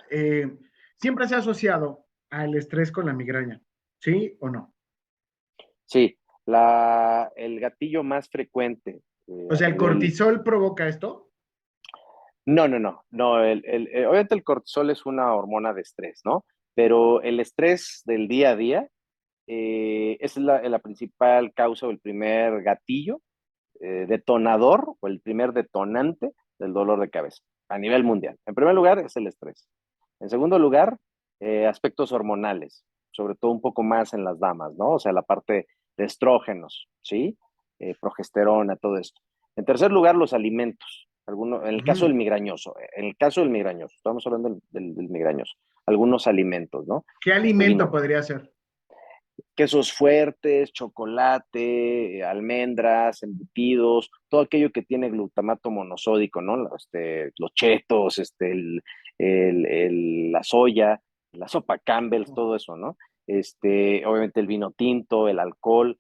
siempre se ha asociado al estrés con la migraña, ¿sí o no? Sí, el gatillo más frecuente O a sea, ¿el nivel. cortisol provoca esto? No, obviamente el cortisol es una hormona de estrés, ¿no? Pero el estrés del día a día es la principal causa o el primer gatillo detonador o el primer detonante del dolor de cabeza a nivel mundial. En primer lugar es el estrés. En segundo lugar, aspectos hormonales, sobre todo un poco más en las damas, ¿no? O sea, la parte de estrógenos, ¿sí? Progesterona, todo esto. En tercer lugar, los alimentos. En el caso Ujú. del migrañoso, estamos hablando del migrañoso, algunos alimentos, ¿no? ¿Qué alimento Vino, podría ser? quesos fuertes, chocolate, almendras, embutidos, todo aquello que tiene glutamato monosódico, ¿no? Los chetos, la soya, la sopa Campbell's, todo eso, ¿no? Obviamente el vino tinto, el alcohol,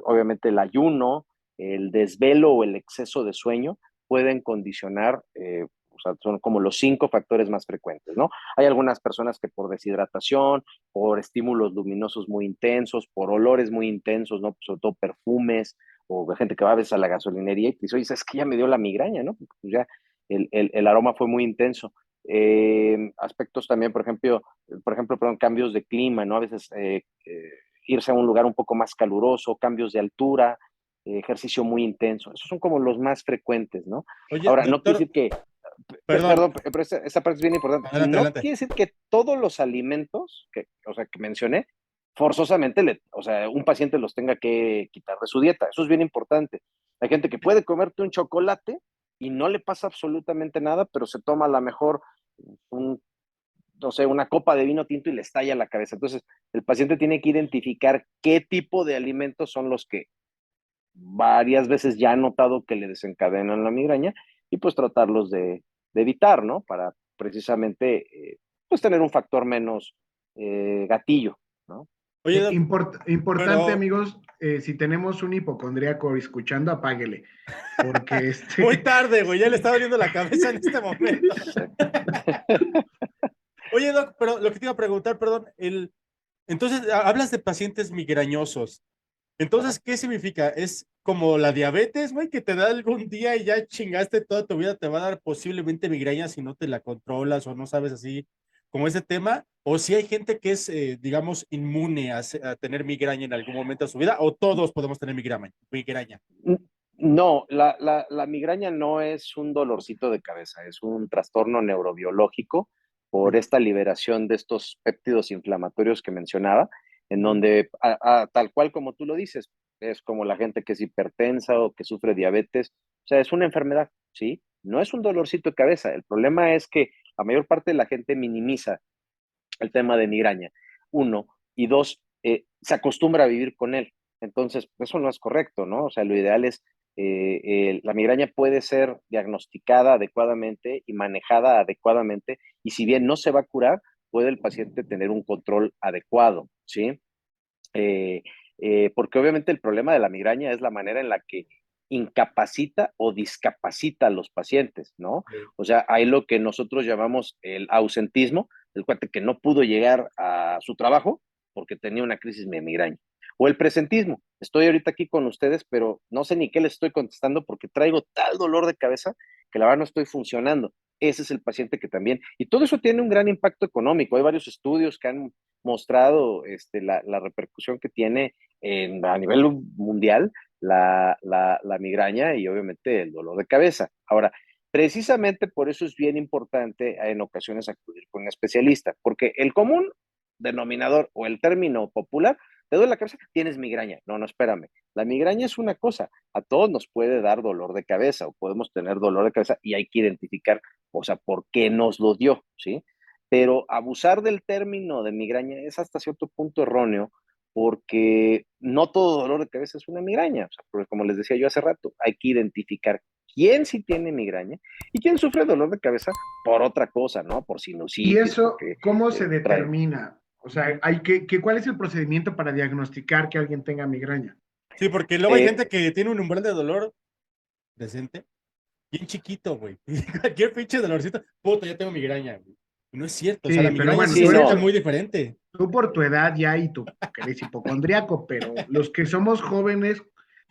obviamente el ayuno, el desvelo o el exceso de sueño pueden condicionar, o sea, son como los 5 factores más frecuentes, ¿no? Hay algunas personas que por deshidratación, por estímulos luminosos muy intensos, por olores muy intensos, ¿no? Sobre todo perfumes, o gente que va a veces a la gasolinería y te dice, oye, es que ya me dio la migraña, ¿no? Pues ya el aroma fue muy intenso. Aspectos también, perdón, cambios de clima, ¿no? A veces irse a un lugar un poco más caluroso, cambios de altura, ejercicio muy intenso. Esos son como los más frecuentes, ¿no? Oye, Ahora, no quiere doctor, decir que, perdón, perdón, pero esa parte es bien importante. adelante, No adelante. quiere decir que todos los alimentos o sea, que mencioné, forzosamente, o sea, un paciente los tenga que quitar de su dieta. Eso es bien importante. Hay gente que puede comerte un chocolate y no le pasa absolutamente nada, pero se toma a lo mejor un, no sé, una copa de vino tinto y le estalla la cabeza. Entonces, el paciente tiene que identificar qué tipo de alimentos son los que varias veces ya ha notado que le desencadenan la migraña y pues tratarlos de evitar, ¿no? Para precisamente, pues tener un factor menos gatillo, ¿no? Oye, doc, Importante, pero amigos, si tenemos un hipocondríaco escuchando, apáguele, porque muy tarde, güey, ya le está doliendo la cabeza en este momento. Sí. Oye, doc, pero lo que te iba a preguntar, perdón, entonces hablas de pacientes migrañosos. Entonces, Ajá. ¿qué significa? ¿Es como la diabetes, güey, que te da algún día y ya chingaste toda tu vida? ¿Te va a dar posiblemente migraña si no te la controlas o no sabes así como ese tema? ¿O si hay gente que es, digamos, inmune a tener migraña en algún momento de su vida? ¿O todos podemos tener migraña? No, la migraña no es un dolorcito de cabeza, es un trastorno neurobiológico por Ujú, esta liberación de estos péptidos inflamatorios que mencionaba, en ujú. donde, tal cual como tú lo dices, es como la gente que es hipertensa o que sufre diabetes, o sea, es una enfermedad, ¿sí? No es un dolorcito de cabeza. El problema es que la mayor parte de la gente minimiza el tema de migraña, uno, y dos, se acostumbra a vivir con él. Entonces, eso no es correcto, ¿no? O sea, lo ideal es, la migraña puede ser diagnosticada adecuadamente y manejada adecuadamente, y si bien no se va a curar, puede el paciente tener un control adecuado, ¿sí? Eh, Porque obviamente el problema de la migraña es la manera en la que incapacita o discapacita a los pacientes, ¿no? O sea, hay lo que nosotros llamamos el ausentismo, el cuate que no pudo llegar a su trabajo porque tenía una crisis de migraña. O el presentismo, estoy ahorita aquí con ustedes, pero no sé ni qué les estoy contestando porque traigo tal dolor de cabeza que la verdad no estoy funcionando. Ese es el paciente que también, y todo eso tiene un gran impacto económico. Hay varios estudios que han mostrado la repercusión que tiene a nivel mundial la migraña y obviamente el dolor de cabeza. Ahora, precisamente por eso es bien importante en ocasiones acudir con un especialista, porque el común denominador o el término popular, te duele la cabeza, tienes migraña. No, no, espérame. La migraña es una cosa, a todos nos puede dar dolor de cabeza o podemos tener dolor de cabeza y hay que identificar, o sea, por qué nos lo dio, ¿sí? Pero abusar del término de migraña es hasta cierto punto erróneo porque no todo dolor de cabeza es una migraña. O sea, porque como les decía yo hace rato, hay que identificar quién sí tiene migraña y quién sufre dolor de cabeza por otra cosa, ¿no? Por ¿Y sinusitis, eso porque cómo se trae. determina? O sea, ¿cuál es el procedimiento para diagnosticar que alguien tenga migraña? Sí, porque luego hay Eh, gente que tiene un umbral de dolor decente, bien chiquito, güey. Cualquier pinche dolorcito, puta, ya tengo migraña, güey. Y no es cierto, o sea, la Sí, pero migraña bueno, sí se sí, siente no. muy diferente. tú por tu edad ya y tú que eres hipocondriaco, pero los que somos jóvenes,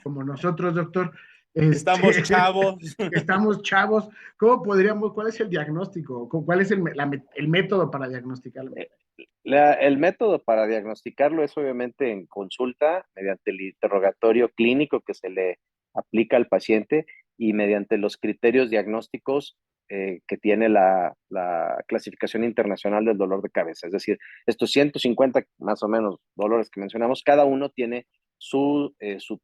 como nosotros, doctor, Estamos este, chavos. estamos chavos, ¿cómo podríamos, cuál es el diagnóstico? ¿Cuál es el método para diagnosticarlo? El método para diagnosticarlo es obviamente en consulta, mediante el interrogatorio clínico que se le aplica al paciente y mediante los criterios diagnósticos que tiene la clasificación internacional del dolor de cabeza. Es decir, estos 150 más o menos dolores que mencionamos, cada uno tiene su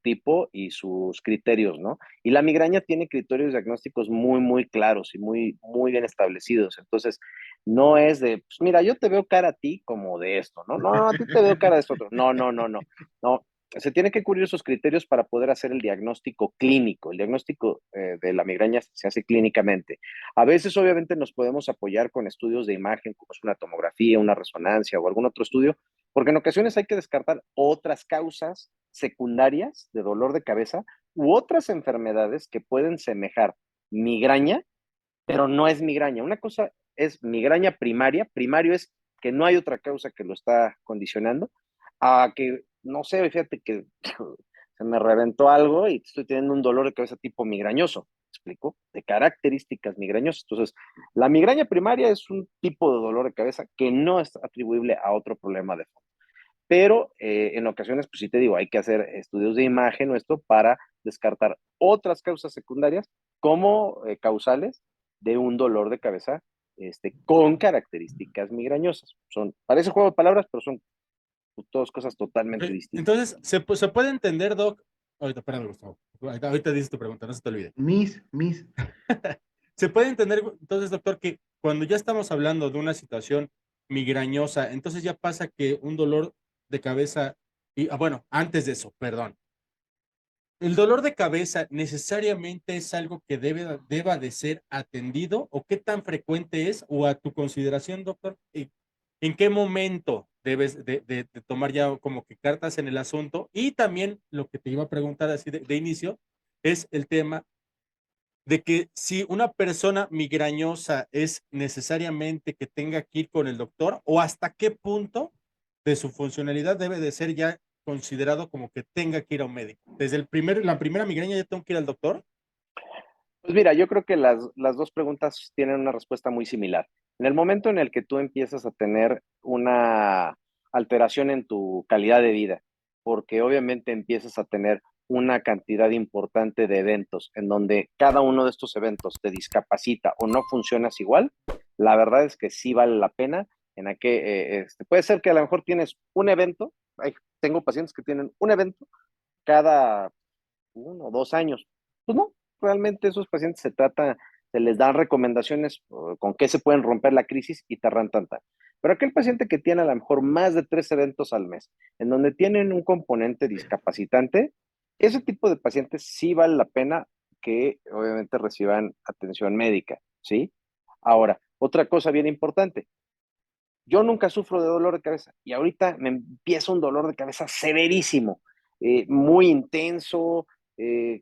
tipo y sus criterios, ¿no? Y la migraña tiene criterios diagnósticos muy, muy claros y muy, muy bien establecidos. Entonces, no es de, pues mira, yo te veo cara a ti como de esto, ¿no? No, a ti te veo cara de esto otro. No, no, no, no. No, se tiene que cubrir esos criterios para poder hacer el diagnóstico clínico. El diagnóstico de la migraña se hace clínicamente. A veces, obviamente, nos podemos apoyar con estudios de imagen, como es una tomografía, una resonancia o algún otro estudio, porque en ocasiones hay que descartar otras causas secundarias de dolor de cabeza u otras enfermedades que pueden semejar migraña, pero no es migraña. Una cosa es migraña primaria, primario es que no hay otra causa que lo está condicionando, a que, no sé, fíjate que se me reventó algo y estoy teniendo un dolor de cabeza tipo migrañoso, ¿me explico? De características migrañosas. Entonces, la migraña primaria es un tipo de dolor de cabeza que no es atribuible a otro problema de fondo. Pero en ocasiones, pues sí te digo, hay que hacer estudios de imagen o esto para descartar otras causas secundarias como causales de un dolor de cabeza con características migrañosas. Parece juego de palabras, pero son dos cosas Ok, totalmente distintas. entonces, se puede entender, Doc. Ahorita, espérame, Gustavo. Ahorita dices tu pregunta, no se te olvide. Mis. Se puede entender, entonces, doctor, que cuando ya estamos hablando de una situación migrañosa, entonces ya pasa que un dolor de cabeza, y bueno, antes de eso, perdón. ¿El dolor de cabeza necesariamente es algo que deba de ser atendido o qué tan frecuente es o a tu consideración, doctor? ¿En qué momento debes de tomar ya como que cartas en el asunto? Y también lo que te iba a preguntar así de inicio es el tema de que si una persona migrañosa es necesariamente que tenga que ir con el doctor o hasta qué punto de su funcionalidad debe de ser ya considerado como que tenga que ir a un médico. Desde la primera migraña ya tengo que ir al doctor. Pues mira, yo creo que las dos preguntas tienen una respuesta muy similar. En el momento en el que tú empiezas a tener una alteración en tu calidad de vida, porque obviamente empiezas a tener una cantidad importante de eventos en donde cada uno de estos eventos te discapacita o no funcionas igual, la verdad es que sí vale la pena. Puede ser que a lo mejor tienes un evento, tengo pacientes que tienen un evento cada 1 o 2 años. Pues no, realmente esos pacientes se les dan recomendaciones con qué se pueden romper la crisis y tardan tanta. Pero aquel paciente que tiene a lo mejor más de 3 eventos al mes, en donde tienen un componente discapacitante, ese tipo de pacientes sí vale la pena que obviamente reciban atención médica, ¿sí? Ahora, otra cosa bien importante, yo nunca sufro de dolor de cabeza y ahorita me empieza un dolor de cabeza severísimo, muy intenso, eh,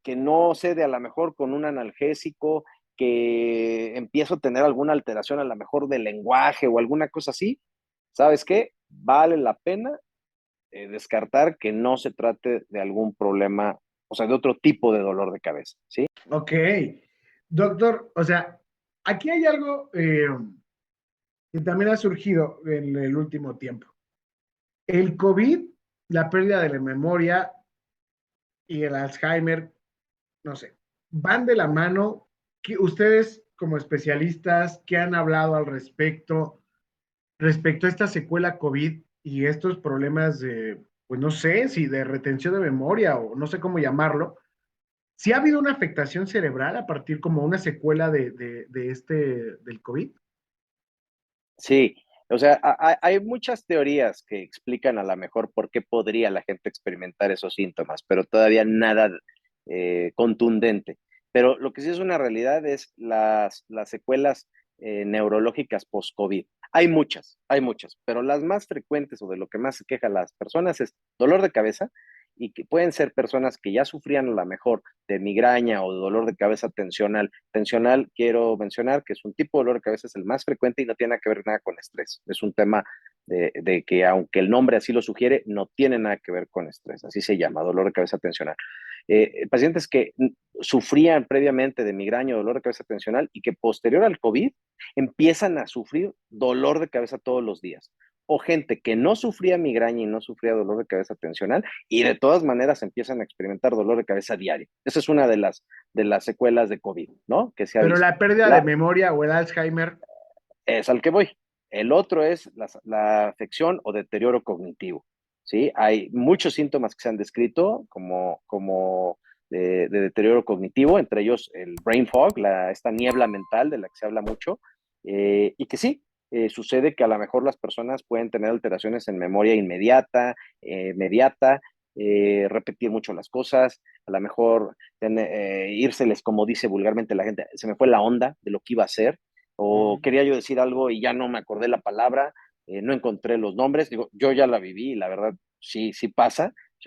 que no cede a lo mejor con un analgésico, que empiezo a tener alguna alteración a lo mejor del lenguaje o alguna cosa así. ¿Sabes qué? Vale la pena descartar que no se trate de algún problema, o sea, de otro tipo de dolor de cabeza, ¿sí? Ok, doctor, o sea, aquí hay algo que también ha surgido en el último tiempo. El COVID, la pérdida de la memoria y el Alzheimer, no sé, van de la mano. Que ustedes como especialistas, ¿qué han hablado al respecto a esta secuela COVID y estos problemas de, pues no sé, si de retención de memoria o no sé cómo llamarlo? ¿Sí ha habido una afectación cerebral a partir como una secuela del COVID? Sí, o sea, hay muchas teorías que explican a lo mejor por qué podría la gente experimentar esos síntomas, pero todavía nada contundente. Pero lo que sí es una realidad es las secuelas neurológicas post-COVID. Hay muchas, pero las más frecuentes o de lo que más se queja a las personas es dolor de cabeza y que pueden ser personas que ya sufrían a lo mejor de migraña o de dolor de cabeza tensional. Tensional, quiero mencionar que es un tipo de dolor de cabeza, es el más frecuente y no tiene que ver nada con estrés. Es un tema de que, aunque el nombre así lo sugiere, no tiene nada que ver con estrés. Así se llama, dolor de cabeza tensional. Pacientes que sufrían previamente de migraña o dolor de cabeza tensional y que posterior al COVID empiezan a sufrir dolor de cabeza todos los días. O gente que no sufría migraña y no sufría dolor de cabeza tensional y de todas maneras empiezan a experimentar dolor de cabeza diario. Esa es una de las secuelas de COVID, ¿no? Que se ha Pero visto. la pérdida de memoria o el Alzheimer. Es al que voy. El otro es la afección o deterioro cognitivo, ¿sí? Hay muchos síntomas que se han descrito como de deterioro cognitivo, entre ellos el brain fog, esta niebla mental de la que se habla mucho, y que sí, sucede que a lo mejor las personas pueden tener alteraciones en memoria inmediata, mediata, repetir mucho las cosas, a lo mejor írseles, como dice vulgarmente la gente, se me fue la onda de lo que iba a hacer, o quería yo decir algo y ya no me acordé la palabra, no encontré los nombres. Digo, yo ya la viví y la verdad sí, sí pasa. O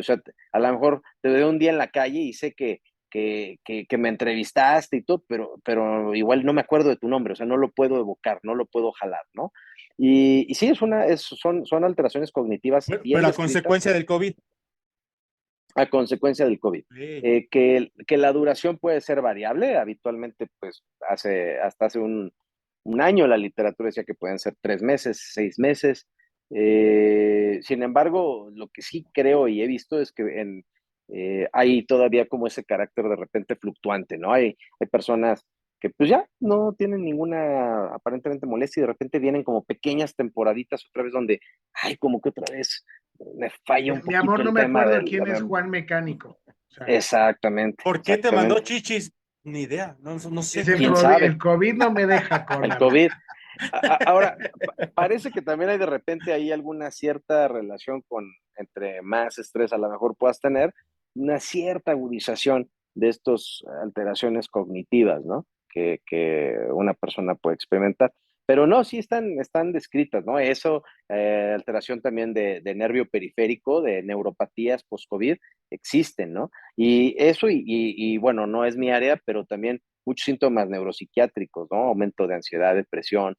sea, a lo mejor te veo un día en la calle y sé que me entrevistaste y todo, pero igual no me acuerdo de tu nombre, o sea, no lo puedo evocar, no lo puedo jalar, ¿no? Y sí, son alteraciones cognitivas bien Pero a descritas consecuencia del COVID. a consecuencia del COVID. Sí. Que la duración puede ser variable, habitualmente, pues hasta hace un año la literatura decía que pueden ser 3 meses, 6 meses. Sin embargo, lo que sí creo y he visto es que hay todavía como ese carácter de repente fluctuante, ¿no? Hay personas que pues ya no tienen ninguna aparentemente molestia y de repente vienen como pequeñas temporaditas otra vez donde, ay, como que otra vez me falla un Mi poquito amor, no el me tema acuerdo de quién la es memoria. Juan Mecánico. O sea, Exactamente, ¿Por qué te mandó exactamente. chichis? Ni idea, no sé. es el ¿Quién COVID, sabe? el COVID no me deja, El Conan. COVID. Ahora, parece que también hay de repente ahí alguna cierta relación entre más estrés a lo mejor puedas tener, una cierta agudización de estas alteraciones cognitivas, ¿no? Que una persona puede experimentar. Pero no, sí están descritas, ¿no? Eso, alteración también de nervio periférico, de neuropatías post-COVID, existen, ¿no? Y eso, bueno, no es mi área, pero también muchos síntomas neuropsiquiátricos, ¿no? Aumento de ansiedad, depresión,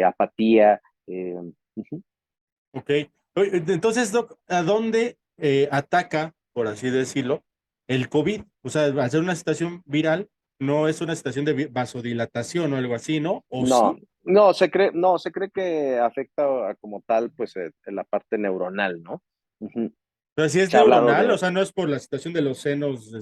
apatía. Ujú. Ok. Oye, entonces, Doc, ¿a dónde ataca, por así decirlo, el COVID? O sea, al ser una situación viral, no es una situación de vasodilatación o algo así, ¿no? ¿O No, sí? no, se cree que afecta como tal, pues, en la parte neuronal, ¿no? Ujú. Pero si es Se ha hablado neuronal, o de, sea, no es por la situación de los senos,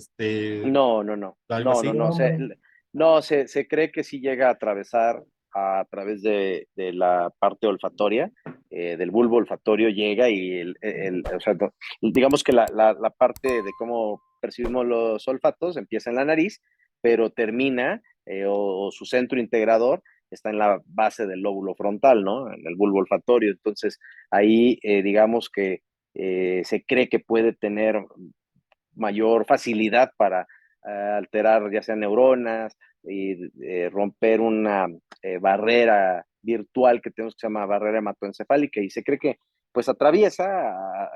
no, no, no, algo no, no, así. no, Hombre, no, se cree que sí llega a atravesar a través de la parte olfatoria, del bulbo olfatorio llega y o sea, digamos que la parte de cómo percibimos los olfatos empieza en la nariz, pero termina, o su centro integrador está en la base del lóbulo frontal, ¿no? En el bulbo olfatorio. Entonces, ahí digamos que se cree que puede tener mayor facilidad para alterar ya sea neuronas y romper una barrera virtual que tenemos que se llama barrera hematoencefálica y se cree que pues atraviesa,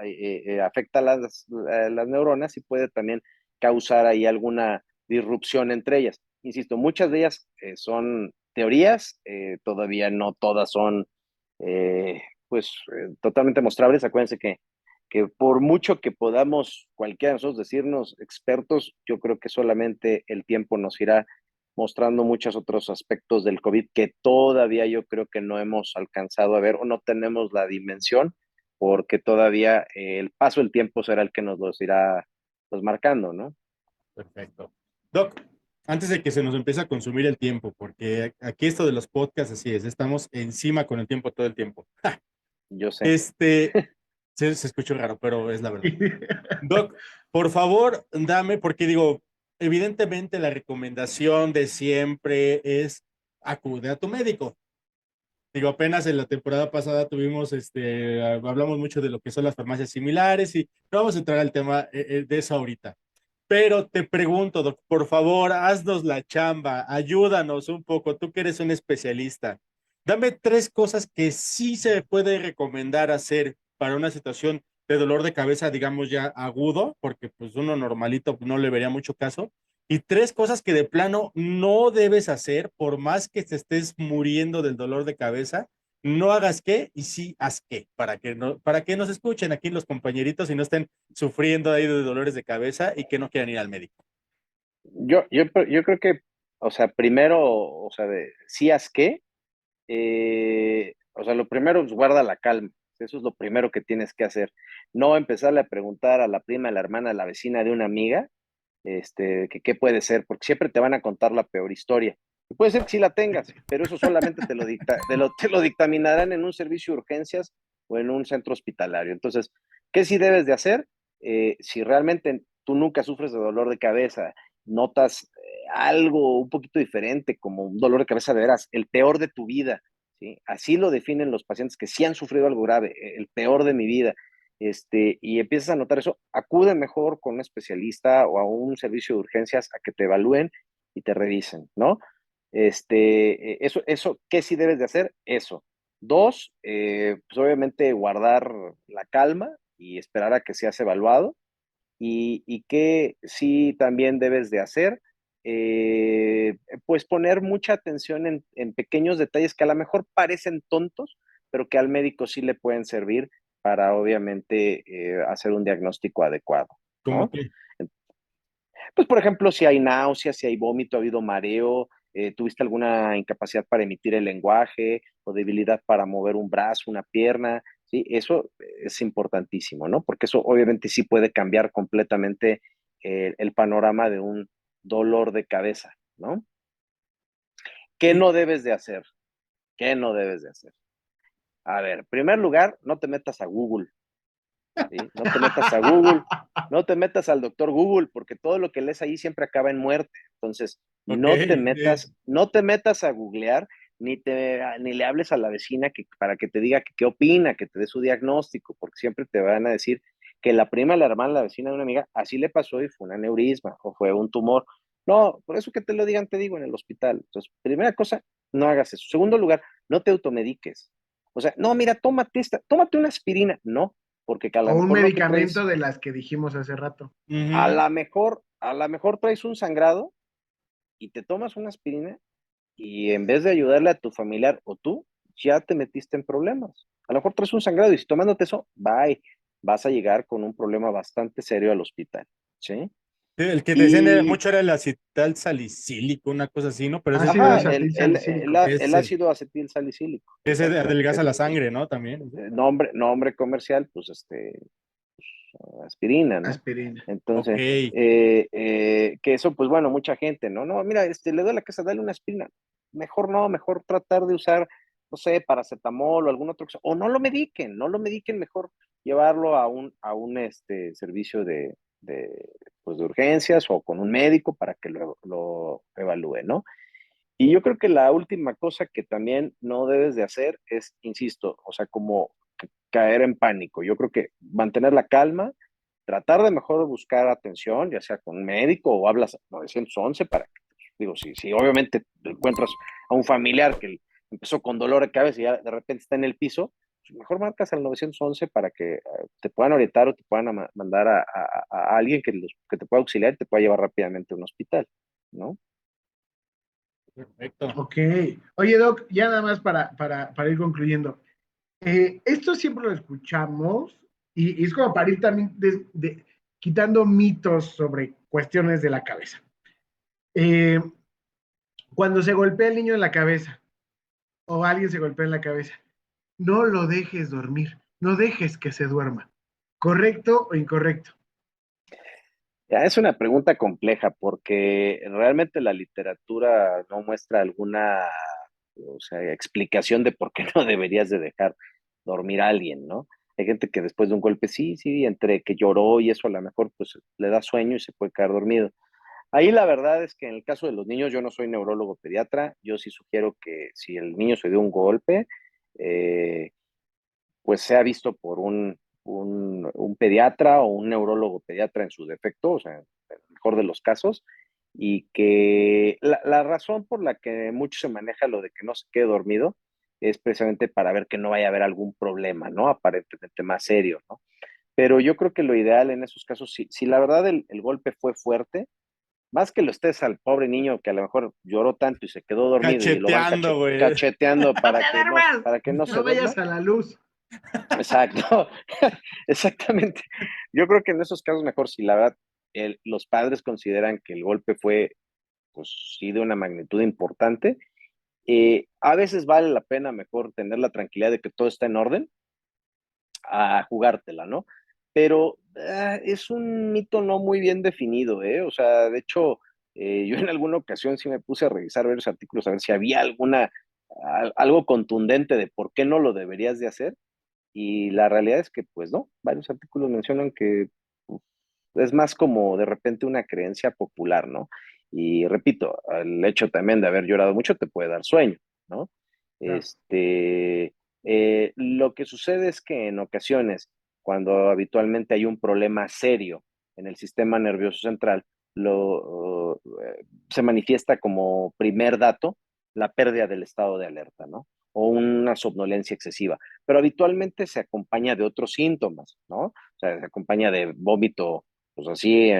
afecta las neuronas y puede también causar ahí alguna disrupción entre ellas. Insisto, muchas de ellas son teorías, todavía no todas son totalmente mostrables. Acuérdense que por mucho que podamos cualquiera de nosotros decirnos expertos, yo creo que solamente el tiempo nos irá mostrando muchos otros aspectos del COVID que todavía yo creo que no hemos alcanzado a ver o no tenemos la dimensión, porque todavía el paso del tiempo será el que nos los irá pues, marcando, ¿no? Perfecto. Doc, antes de que se nos empiece a consumir el tiempo, porque aquí esto de los podcasts así es, estamos encima con el tiempo todo el tiempo. Yo sé. Se escuchó raro, pero es la verdad. Doc, por favor, dame, porque digo, evidentemente la recomendación de siempre es acude a tu médico. Digo, apenas en la temporada pasada tuvimos, hablamos mucho de lo que son las farmacias similares y no vamos a entrar al tema de eso ahorita. Pero te pregunto, Doc, por favor, haznos la chamba, ayúdanos un poco, tú que eres un especialista. Dame 3 cosas que sí se puede recomendar hacer para una situación de dolor de cabeza, digamos ya agudo, porque pues uno normalito no le vería mucho caso. Y 3 cosas que de plano no debes hacer, por más que te estés muriendo del dolor de cabeza, no hagas qué y sí haz qué, para que nos escuchen aquí los compañeritos y no estén sufriendo ahí de dolores de cabeza y que no quieran ir al médico. Yo creo que, o sea, primero, o sea, sí haz qué, o sea, lo primero es guarda la calma. Eso es lo primero que tienes que hacer. No empezarle a preguntar a la prima, a la hermana, a la vecina de una amiga, que qué puede ser, porque siempre te van a contar la peor historia. Y puede ser que sí la tengas, pero eso solamente te lo dictaminarán en un servicio de urgencias o en un centro hospitalario. Entonces, ¿qué sí debes de hacer? Si realmente tú nunca sufres de dolor de cabeza, notas algo un poquito diferente, como un dolor de cabeza de veras, el peor de tu vida, ¿sí? Así lo definen los pacientes que sí han sufrido algo grave, el peor de mi vida, y empiezas a notar eso, acude mejor con un especialista o a un servicio de urgencias a que te evalúen y te revisen, ¿no? Eso, ¿qué sí debes de hacer? Eso. Dos, pues obviamente guardar la calma y esperar a que seas evaluado. Y que sí también debes de hacer, pues poner mucha atención en pequeños detalles que a lo mejor parecen tontos, pero que al médico sí le pueden servir para obviamente hacer un diagnóstico adecuado, ¿Cómo ¿no? que? Pues por ejemplo, si hay náuseas, si hay vómito, ha habido mareo, tuviste alguna incapacidad para emitir el lenguaje o debilidad para mover un brazo, una pierna, ¿sí? Eso es importantísimo, ¿no? Porque eso obviamente sí puede cambiar completamente el panorama de un dolor de cabeza, ¿no? ¿Qué Sí. no debes de hacer? ¿Qué no debes de hacer? A ver, en primer lugar, no te metas a Google, ¿sí? No te metas a Google, no te metas al doctor Google, porque todo lo que lees ahí siempre acaba en muerte. Entonces, Ok, no te metas a googlear, ni le hables a la vecina para que te diga qué opina, que te dé su diagnóstico, porque siempre te van a decir que la prima, la hermana, la vecina de una amiga, así le pasó y fue un aneurisma o fue un tumor. No, por eso que te lo digan, te digo, en el hospital. Entonces, primera cosa, no hagas eso. Segundo lugar, no te automediques. O sea, no, mira, tómate una aspirina. No, porque a O lo un mejor lo que medicamento traes, de las que dijimos hace rato. ujú. a lo mejor traes un sangrado y te tomas una aspirina y en vez de ayudarle a tu familiar o tú, ya te metiste en problemas. A lo mejor traes un sangrado y si tomándote eso, bye, vas a llegar con un problema bastante serio al hospital, ¿sí? El que te decían Y, mucho era el acetal salicílico, una cosa así, ¿no? Pero ese sí Ácido ajá, también desacetilsalicílico. el ese, ácido acetil salicílico, ese exactamente, que adelgaza es la sangre, ¿no? También. nombre comercial, pues aspirina, ¿no? Ok. Aspirina. Entonces, que eso, pues bueno, mucha gente, ¿no? No, mira, le doy la casa, dale una aspirina. Mejor no, mejor tratar de usar, no sé, paracetamol o algún otro cosa. O no lo mediquen, mejor llevarlo a un servicio pues de urgencias o con un médico para que lo evalúe, ¿no? Y yo creo que la última cosa que también no debes de hacer es, insisto, o sea, como caer en pánico. Yo creo que mantener la calma, tratar de mejor buscar atención, ya sea con un médico o hablas al 911 para que, digo, si obviamente te encuentras a un familiar que empezó con dolor de cabeza y ya de repente está en el piso, pues mejor marcas al 911 para que te puedan orientar o te puedan mandar a alguien que te pueda auxiliar y te pueda llevar rápidamente a un hospital, ¿no? Perfecto. Ok. Oye, Doc, ya nada más para ir concluyendo. Esto siempre lo escuchamos y es como para ir también quitando mitos sobre cuestiones de la cabeza. Eh, Cuando se golpea el niño en la cabeza o alguien se golpea en la cabeza, no lo dejes dormir, no dejes que se duerma. ¿Correcto o incorrecto? Ya, es una pregunta compleja porque realmente la literatura no muestra alguna, o sea, explicación de por qué no deberías de dejar dormir a alguien, ¿no? Hay gente que después de un golpe, sí, entre que lloró y eso a lo mejor pues le da sueño y se puede quedar dormido. Ahí la verdad es que en el caso de los niños, yo no soy neurólogo pediatra, yo sí sugiero que si el niño se dio un golpe, eh, pues sea visto por un pediatra o un neurólogo pediatra en su defecto, o sea, en el mejor de los casos, y que la razón por la que mucho se maneja lo de que no se quede dormido es precisamente para ver que no vaya a haber algún problema, ¿no? Aparentemente más serio, ¿no? Pero yo creo que lo ideal en esos casos, si la verdad el golpe fue fuerte, más que lo estés al pobre niño que a lo mejor lloró tanto y se quedó dormido y lo van Cacheteando, güey. cacheteando ¡No te duermas! para que no se No vayas duerma. a la luz. Exacto, exactamente. Yo creo que en esos casos mejor si la verdad los padres consideran que el golpe fue, pues sí, de una magnitud importante, a veces vale la pena mejor tener la tranquilidad de que todo está en orden a jugártela, ¿no? Pero es un mito no muy bien definido, ¿eh? O sea, de hecho, yo en alguna ocasión sí me puse a revisar varios artículos a ver si había algo contundente de por qué no lo deberías de hacer. Y la realidad es que, pues no, varios artículos mencionan que es más como de repente una creencia popular, ¿no? Y repito, el hecho también de haber llorado mucho te puede dar sueño, ¿no? Claro. Lo que sucede es que en ocasiones, cuando habitualmente hay un problema serio en el sistema nervioso central, se manifiesta como primer dato la pérdida del estado de alerta, ¿no? O una somnolencia excesiva, pero habitualmente se acompaña de otros síntomas, ¿no? O sea, se acompaña de vómito, pues así,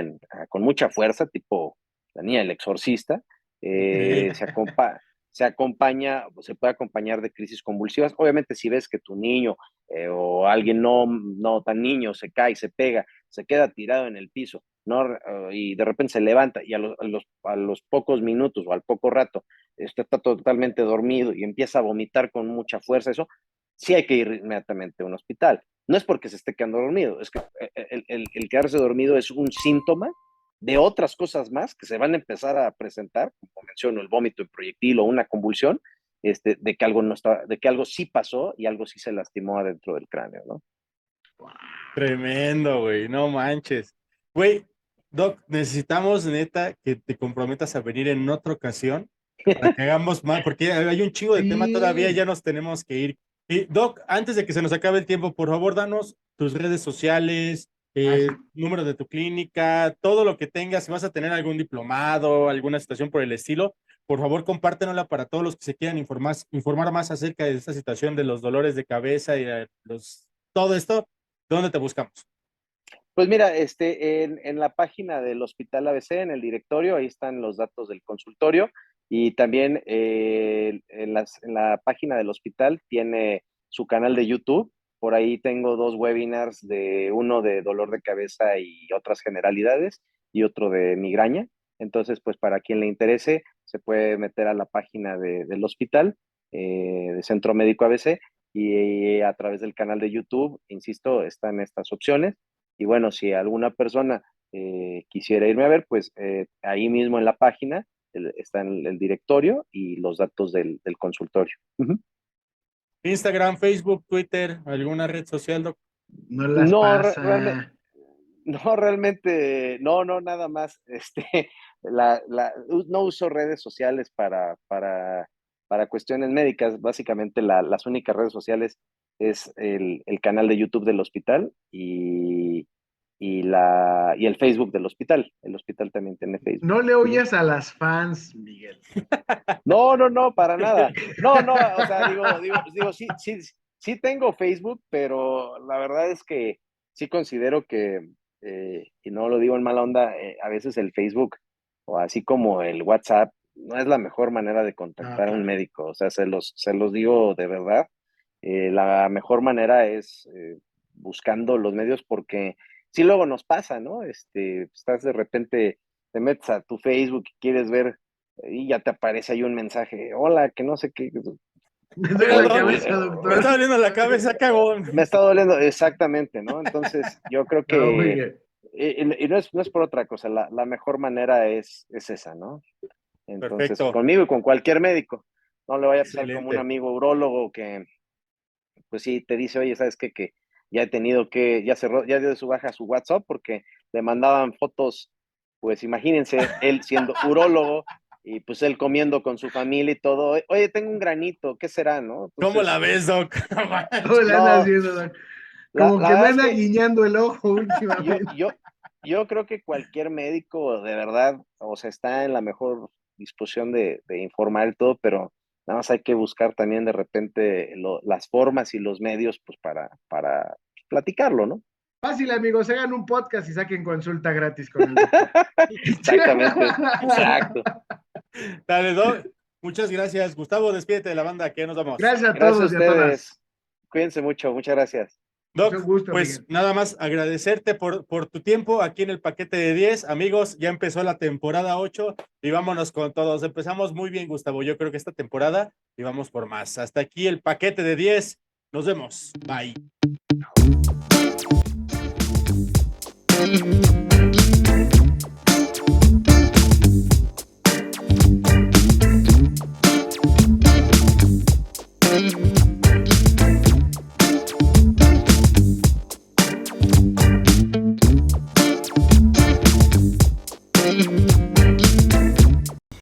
con mucha fuerza, tipo la niña del exorcista, Ok. se acompaña, se puede acompañar de crisis convulsivas. Obviamente, si ves que tu niño o alguien no tan niño se cae, se pega, se queda tirado en el piso, ¿no? Y de repente se levanta y a los pocos minutos o al poco rato está totalmente dormido y empieza a vomitar con mucha fuerza, eso sí hay que ir inmediatamente a un hospital. No es porque se esté quedando dormido, es que el quedarse dormido es un síntoma de otras cosas más que se van a empezar a presentar, como menciono, el vómito en proyectil o una convulsión, de que algo no está, de que algo sí pasó y algo sí se lastimó adentro del cráneo, ¿no? Tremendo, güey. No manches. Güey, Doc, necesitamos neta que te comprometas a venir en otra ocasión para que hagamos más, porque hay un chingo de tema todavía, Sí. ya nos tenemos que ir. Y Doc, antes de que se nos acabe el tiempo, por favor, danos tus redes sociales, Ah, sí. número de tu clínica, todo lo que tengas, si vas a tener algún diplomado, alguna situación por el estilo, por favor, compártenosla para todos los que se quieran informar más acerca de esta situación de los dolores de cabeza y todo esto. ¿Dónde te buscamos? Pues mira, en la página del Hospital ABC, en el directorio, ahí están los datos del consultorio y también en la página del hospital tiene su canal de YouTube. Por ahí tengo dos webinars, uno de dolor de cabeza y otras generalidades y otro de migraña. Entonces, pues para quien le interese, se puede meter a la página del hospital, de Centro Médico ABC, y a través del canal de YouTube, insisto, están estas opciones. Y bueno, si alguna persona quisiera irme a ver, pues ahí mismo en la página está el directorio y los datos del consultorio. Ujú. Instagram, Facebook, Twitter, alguna red social, Doc. No las No, pasa. No, realmente, no, nada más. No uso redes sociales para cuestiones médicas. Básicamente, las únicas redes sociales es el canal de YouTube del hospital y el Facebook del hospital. El hospital también tiene Facebook. No le Ujú. oyes a las fans, Miguel. No, para nada. No, o sea, digo, sí tengo Facebook, pero la verdad es que sí considero que, y no lo digo en mala onda, a veces el Facebook o así como el WhatsApp no es la mejor manera de No, contactar a un claro. médico. O sea, se los digo de verdad. La mejor manera es buscando los medios porque sí luego nos pasa, ¿no? Estás de repente, te metes a tu Facebook y quieres ver y ya te aparece ahí un mensaje, hola, que no sé qué, Me duele la Perdón, cabeza, me está doctor. doliendo la cabeza, cagón. me está doliendo, exactamente, ¿no? Entonces, yo creo No, que, Miguel. y no es por otra cosa, la mejor manera es esa, ¿no? Entonces, Perfecto, conmigo y con cualquier médico, no le vaya a pasar como un excelente. amigo urólogo que, pues sí, te dice, oye, ¿sabes qué? Que ya he tenido que, ya cerró, ya dio de su baja su WhatsApp porque le mandaban fotos, pues imagínense, él siendo urólogo y pues él comiendo con su familia y todo, oye, tengo un granito, ¿qué será, no? ¿Cómo la Entonces, ves, Doc? ¿Cómo le andas no, haciendo, doc? Como la que me verdad es anda que guiñando el ojo yo, últimamente. yo, yo creo que cualquier médico de verdad, o sea, está en la mejor disposición de informar y todo, pero nada más hay que buscar también de repente las formas y los medios, pues para platicarlo, ¿no? Fácil, amigos, hagan un podcast y saquen consulta gratis con el doctor. Exactamente, exacto. Dale, Doc. Muchas gracias. Gustavo, despídete de la banda, que nos vamos. Gracias a Gracias a todos y a todas. ustedes. Cuídense mucho, muchas gracias. Es un Doc, gusto, pues Miguel. nada más agradecerte por tu tiempo aquí en el paquete de 10. Amigos, ya empezó la temporada 8 y vámonos con todos. Empezamos muy bien, Gustavo. Yo creo que esta temporada y vamos por más. Hasta aquí el paquete de 10. Nos vemos. Bye.